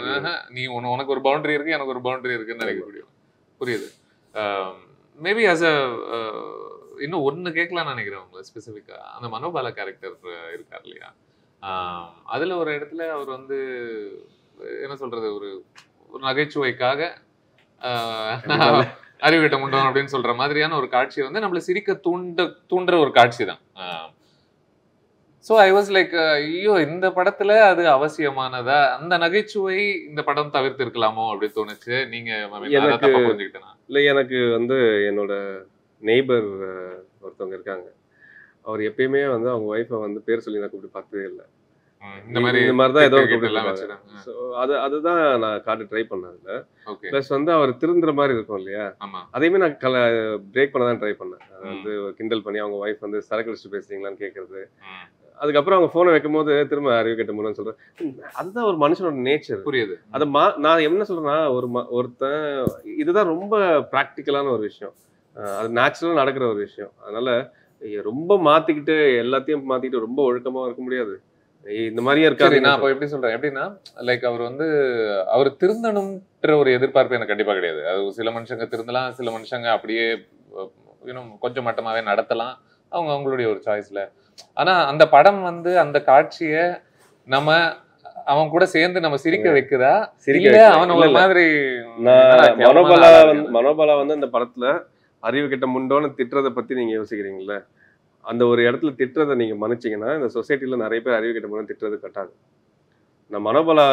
நீ உனக்கு ஒரு பவுண்டரி இருக்கு, எனக்கு ஒரு பவுண்டரி இருக்குன்னு நினைக்க முடியும். புரியுது. மேபி ஆஸ் அ இன்னும் ஒன்னு கேட்கலாம்னு நினைக்கிறேன் உங்களை ஸ்பெசிஃபிக்கா. அந்த மனோபாலா கேரக்டர் இருக்கார் இல்லையா, அதுல ஒரு இடத்துல அவர் வந்து என்ன சொல்றது, ஒரு நகைச்சுவைக்காக அறிவிட்ட முண்டோம் அப்படின்னு சொல்ற மாதிரியான ஒரு காட்சி வந்து நம்மள சிரிக்க தூண்டுற ஒரு காட்சி தான். ஸோ ஐ வாஸ் லைக், ஐயோ இந்த படத்துல அது அவசியமானதா, அந்த நகைச்சுவை இந்த படம் தவிர்த்து இருக்கலாமோ அப்படின்னு தோணுச்சு. நீங்க புரிஞ்சுக்கிட்டேனா? இல்லை, எனக்கு வந்து என்னோட நெய்பர் ஒருத்தவங்க இருக்காங்க. அவர் எப்பயுமே வந்து அவங்க ஒய்ஃபை வந்து பேர் சொல்லி நான் கூப்பிட்டு பார்த்ததே இல்லை. இந்த மாதிரி தான் ஏதோ அதுதான் நான் காட்ட ட்ரை பண்ணேன். பிளஸ் வந்து அவர் திருந்துற மாதிரி இருக்கும் இல்லையா, அதையுமே நான் பிரேக் பண்ண தான் ட்ரை பண்ணேன். வந்து கிண்டல் பண்ணி அவங்க ஒய்ஃப் வந்து சரக்கு அடிச்சுட்டு பேசுறீங்களான்னு கேட்கறது. அதுக்கப்புறம் அவங்க போனை வைக்கும் போது திரும்ப அறிவு கட்ட முடியும்னு சொல்றேன். அதுதான் ஒரு மனுஷனோட நேச்சர். புரியுது. அதை நான் என்ன சொல்றேன்னா, ஒருத்தன் இதுதான் ரொம்ப ப்ராக்டிக்கலான ஒரு விஷயம், அது நேச்சுரலா நடக்கிற ஒரு விஷயம். அதனால ரொம்ப மாத்திக்கிட்டு எல்லாத்தையும் மாத்திக்கிட்டு ரொம்ப ஒழுக்கமா இருக்க முடியாது. இந்த மாதிரியே இருக்காது. நான் இப்போ எப்படி சொல்றேன் எப்படின்னா, லைக் அவர் திருந்தணும்ன்ற ஒரு எதிர்பார்ப்பு எனக்கு கண்டிப்பா கிடையாது. அது சில மனுஷங்க திருந்தலாம், சில மனுஷங்க அப்படியே கொஞ்சம் மட்டமாவே நடத்தலாம், அவங்களுடைய ஒரு சாய்ஸ்ல. ஆனா அந்த படம் வந்து அந்த காட்சிய நம்ம அவன் கூட சேர்ந்து நம்ம சிரிக்க வைக்குதா, இல்ல அவன் ஒரு மாதிரி மனோபாலா வந்து அந்த படத்துல அறிவு கிட்ட முண்டோன்னு திட்டுறதை பத்தி நீங்க யோசிக்கிறீங்கல்ல, அந்த ஒரு இடத்துல திட்டுறதை நீங்க மன்னிச்சீங்கன்னா இந்த சொசைட்டில நிறைய பேர் அறிவு கிட்ட முண்டோன்னு திட்டுறது கட்டாது. நான் மனோபாலா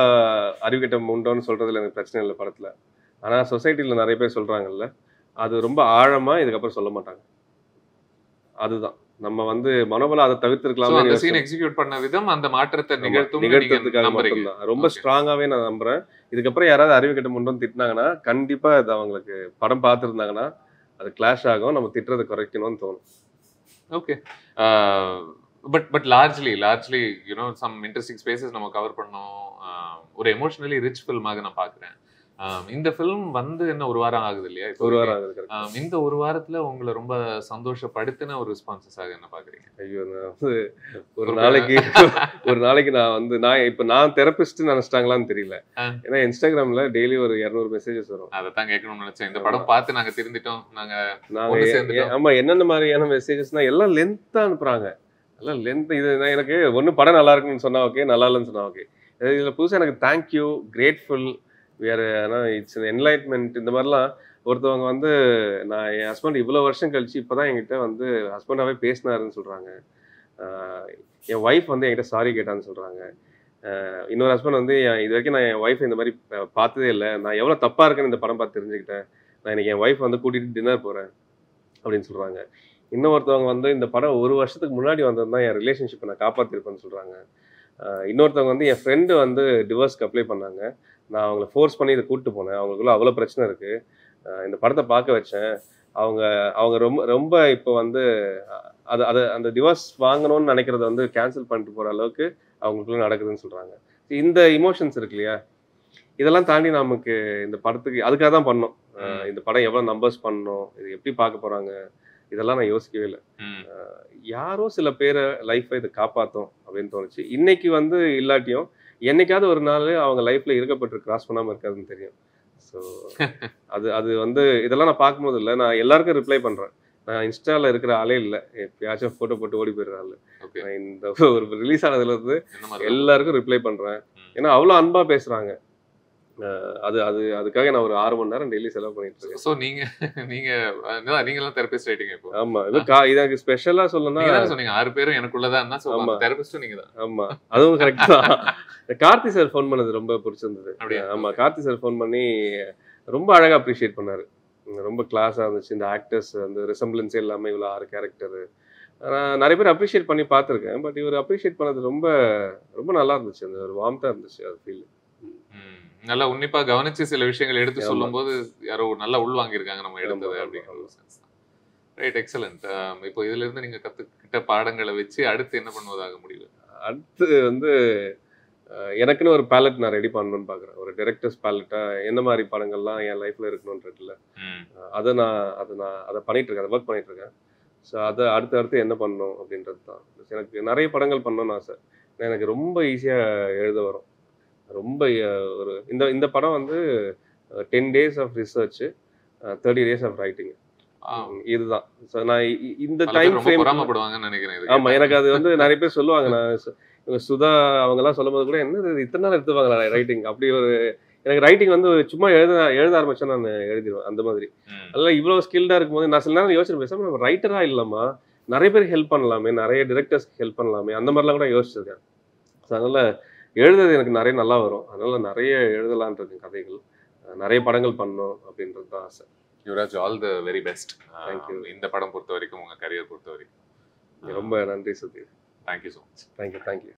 அறிவு கிட்ட முண்டோன்னு சொல்றதுல எனக்கு பிரச்சனை இல்லை படத்துல. ஆனா சொசைட்டில நிறைய பேர் சொல்றாங்கல்ல, அது ரொம்ப ஆழமா இதுக்கப்புறம் சொல்ல மாட்டாங்க. அதுதான் நம்ம வந்து மனோபாலா அதை தவிர்த்திருக்கலாம். அந்த சீன் எக்ஸிக்யூட் பண்ண விதம் அந்த மாற்றத்தை நிகழ்த்துறதுக்காக மட்டும்தான். ரொம்ப ஸ்ட்ராங்காவே நான் நம்புறேன். இதுக்கப்புறம் யாராவது அறிவு கிட்ட முண்டோன்னு திட்டினாங்கன்னா கண்டிப்பா இது அவங்களுக்கு படம் பார்த்துருந்தாங்கன்னா அது கிளாஷ் ஆகும், நம்ம திட்டுறதை குறைக்கணும்னு தோணும். Okay, but largely some interesting spaces நம்ம கவர் பண்ணோம். ஒரு எமோஷனலி ரிச் ஃபில்மாக நான் பார்க்குறேன். இந்த ஃபிலிம் வந்து என்ன ஒரு வாரம் ஆகுது இல்லையா? ஒரு வாரம் ஆகுது. இந்த ஒரு வாரத்துல உங்களை ரொம்ப சந்தோஷப்படுத்தின ஒரு ரெஸ்பான்சஸாக என்ன பாக்குறீங்க? ஐயோ, நான் வந்து ஒரு நாளைக்கு நான் தெரபிஸ்ட் நினைச்சிட்டாங்களான்னு தெரியல. ஏன்னா இன்ஸ்டாகிராம்ல டெய்லி ஒரு 200 மெசேஜஸ் வரும். அதான் கேட்கணும்னு நினைச்சேன். இந்த படம் பார்த்து நாங்க திருந்திட்டோம், நாங்க ஆமா, என்னென்ன மாதிரியான மெசேஜஸ்னா எல்லாம் லென்த்தா அனுப்புறாங்க. இல்லை லென்த் இது நான் எனக்கு ஒன்று படம் நல்லா இருக்குன்னு சொன்னா ஓகே, நல்லா இல்லைன்னு சொன்னா ஓகே. இதில் புதுசாக எனக்கு தேங்க்யூ, கிரேட்ஃபுல், வேறு ஆனால் இட்ஸ் என்லைட்மெண்ட் இந்த மாதிரிலாம் ஒருத்தவங்க வந்து நான் என் ஹஸ்பண்ட் இவ்வளோ வருஷம் கழிச்சு இப்போ தான் என்கிட்ட வந்து ஹஸ்பண்டாகவே பேசினாருன்னு சொல்கிறாங்க. என் ஒய்ஃப் வந்து என்கிட்ட சாரி கேட்டான்னு சொல்கிறாங்க. இன்னொரு ஹஸ்பண்ட் வந்து இது வரைக்கும் நான் என் ஒய்ஃப் இந்த மாதிரி பார்த்ததே இல்லை, நான் எவ்வளோ தப்பாக இருக்குன்னு இந்த படம் பார்த்து தெரிஞ்சுக்கிட்டேன், நான் இன்னைக்கு என் ஒய்ஃப் வந்து கூட்டிகிட்டு டின்னர் போகிறேன் அப்படின்னு சொல்கிறாங்க. இன்னொருத்தவங்க வந்து இந்த படம் 1 வருஷத்துக்கு முன்னாடி வந்தது தான் என் ரிலேஷன்ஷிப்பை நான் காப்பாற்றிருப்பேன்னு சொல்கிறாங்க. இன்னொருத்தவங்க வந்து என் ஃப்ரெண்டு வந்து டிவோர்ஸ்க்கு அப்ளை பண்ணாங்க, நான் அவங்கள ஃபோர்ஸ் பண்ணி இதை கூப்பிட்டு போனேன், அவங்களுக்குள்ள அவ்வளோ பிரச்சனை இருக்குது, இந்த படத்தை பார்க்க வச்சேன், அவங்க அவங்க ரொம்ப ரொம்ப இப்போ வந்து அது அது அந்த டிவோர்ஸ் வாங்கணும்னு நினைக்கிறத வந்து கேன்சல் பண்ணிட்டு போகிற அளவுக்கு அவங்களுக்குள்ள நடக்குதுன்னு சொல்கிறாங்க. இந்த இமோஷன்ஸ் இருக்கு இல்லையா, இதெல்லாம் தாண்டி நமக்கு இந்த படத்துக்கு அதுக்காக தான் பண்ணோம். இந்த படம் எவ்வளோ நம்பர்ஸ் பண்ணணும், இது எப்படி பார்க்க போகிறாங்க, இதெல்லாம் நான் யோசிக்கவே இல்லை. யாரோ சில பேரை லைஃப்பை இதை காப்பாற்றும் அப்படின்னு தோணுச்சு. இன்னைக்கு வந்து இல்லாட்டியும் என்னைக்காவது ஒரு நாள் அவங்க லைஃப்பில் இருக்கப்பட்டு கிராஸ் பண்ணாமல் இருக்காதுன்னு தெரியும். ஸோ அது அது வந்து இதெல்லாம் நான் பார்க்கும்போது இல்லை, நான் எல்லாருக்கும் ரிப்ளை பண்ணுறேன். நான் இன்ஸ்டாவில் இருக்கிற ஆளே இல்லை, எப்பயாச்சும் ஃபோட்டோ போட்டு ஓடி போயிடுற ஆள். நான் இந்த ஒரு ரிலீஸ் ஆனதுலேருந்து எல்லாருக்கும் ரிப்ளை பண்ணுறேன். ஏன்னா அவ்வளோ அன்பாக பேசுகிறாங்க. அது அது அதுக்காக நான் ஒரு 6 மணி நேரம் டெய்லி செலவு பண்ணிட்டு இருக்கேன். சோ நீங்கலாம் தெரபிஸ்ட் ஆயிட்டீங்க இப்போ. ஆமா, இதுக்கு ஸ்பெஷலா சொல்லணும்னா நீங்க சொன்னீங்க 6 பேரும் எனக்குள்ளதான். சோ தெரபிஸ்டும் நீங்க தான். ஆமா, அதுவும் கரெக்ட் தான். கார்த்தி சார் ஃபோன் பண்ணது ரொம்ப பிடிச்சிருந்தது. ஆமா, கார்த்தி சார் ஃபோன் பண்ணி ரொம்ப அழகா அப்ரிஷியேட் பண்ணாரு. ரொம்ப கிளாஸா இருந்துச்சு, இந்த ஆக்டர்ஸ் வந்து ரிசம்பிளன்ஸே இல்லாம இவ்வளோ 6 கேரக்டர். நான் நிறைய பேர் அப்ரிஷியேட் பண்ணி பார்த்துருக்கேன், பட் இவர் அப்ரிஷியேட் பண்ணது ரொம்ப ரொம்ப நல்லா இருந்துச்சு. அந்த ஒரு வார்ம்தா இருந்துச்சு அது ஃபீல். நல்லா உன்னிப்பா கவனிச்சு சில விஷயங்கள் எடுத்து சொல்லும் போது யாரோ நல்லா உள்வாங்கியிருக்காங்க நம்ம எடுத்தது அப்படிங்கிற ஒரு சென்ஸ் தான். Right, excellent. இப்போ இதுல இருந்து நீங்க கத்துக்கிட்ட பாடங்களை வச்சு அடுத்து என்ன பண்ணுவதாக முடிவு? அடுத்து வந்து எனக்குன்னு ஒரு பேலட் நான் ரெடி பண்ணணும்னு பார்க்குறேன். ஒரு டைரக்டர்ஸ் பேலட்டாக என்ன மாதிரி படங்கள்லாம் என் லைஃப்பில் இருக்கணுன்றதுல அதை பண்ணிட்டு இருக்கேன், அதை ஒர்க் பண்ணிட்டு இருக்கேன். ஸோ அதை அடுத்து என்ன பண்ணணும் அப்படின்றது தான். எனக்கு நிறைய படங்கள் பண்ணணும்னு ஆசை. எனக்கு ரொம்ப ஈஸியாக எழுத வரும். ரொம்ப ஒரு இந்த படம் வந்து 10 days of research, 30 days of writing. இதுதான். ஸோ நான் இந்த டைம் ஃப்ரேம் நினைக்கிறேன். ஆமா, எனக்கு அது வந்து நிறைய பேர் சொல்லுவாங்க, நான் சுதா அவங்கெல்லாம் சொல்லும்போது கூட என்ன இத்தனை நாள் எடுத்துவாங்களா ரைட்டிங், அப்படி ஒரு எனக்கு ரைட்டிங் வந்து சும்மா எழுத ஆரம்பிச்சா நான் எழுதிடுவேன் அந்த மாதிரி. அதெல்லாம் இவ்வளோ ஸ்கில்டாக இருக்கும்போது நான் சில நேரம் யோசிச்சு பேசாமல் நம்ம ரைட்டராக இல்லாமா நிறைய பேருக்கு ஹெல்ப் பண்ணலாமே, நிறைய டிரெக்டர்ஸ்க்கு ஹெல்ப் பண்ணலாமே, அந்த மாதிரிலாம் கூட யோசிச்சிருக்கேன். ஸோ அதனால எழுதுறது எனக்கு நிறைய நல்லா வரும். அதனால நிறைய எழுதலான் இருக்கேன் கதைகள், நிறைய படங்கள் பண்ணணும் அப்படின்றது தான் ஆசை. Yuvraj, all the very best. Thank you. இந்த படம் பொறுத்த வரைக்கும், உங்க கரியர் பொறுத்த வரைக்கும் ரொம்ப நன்றி Sudhir. Thank you so much. Thank you.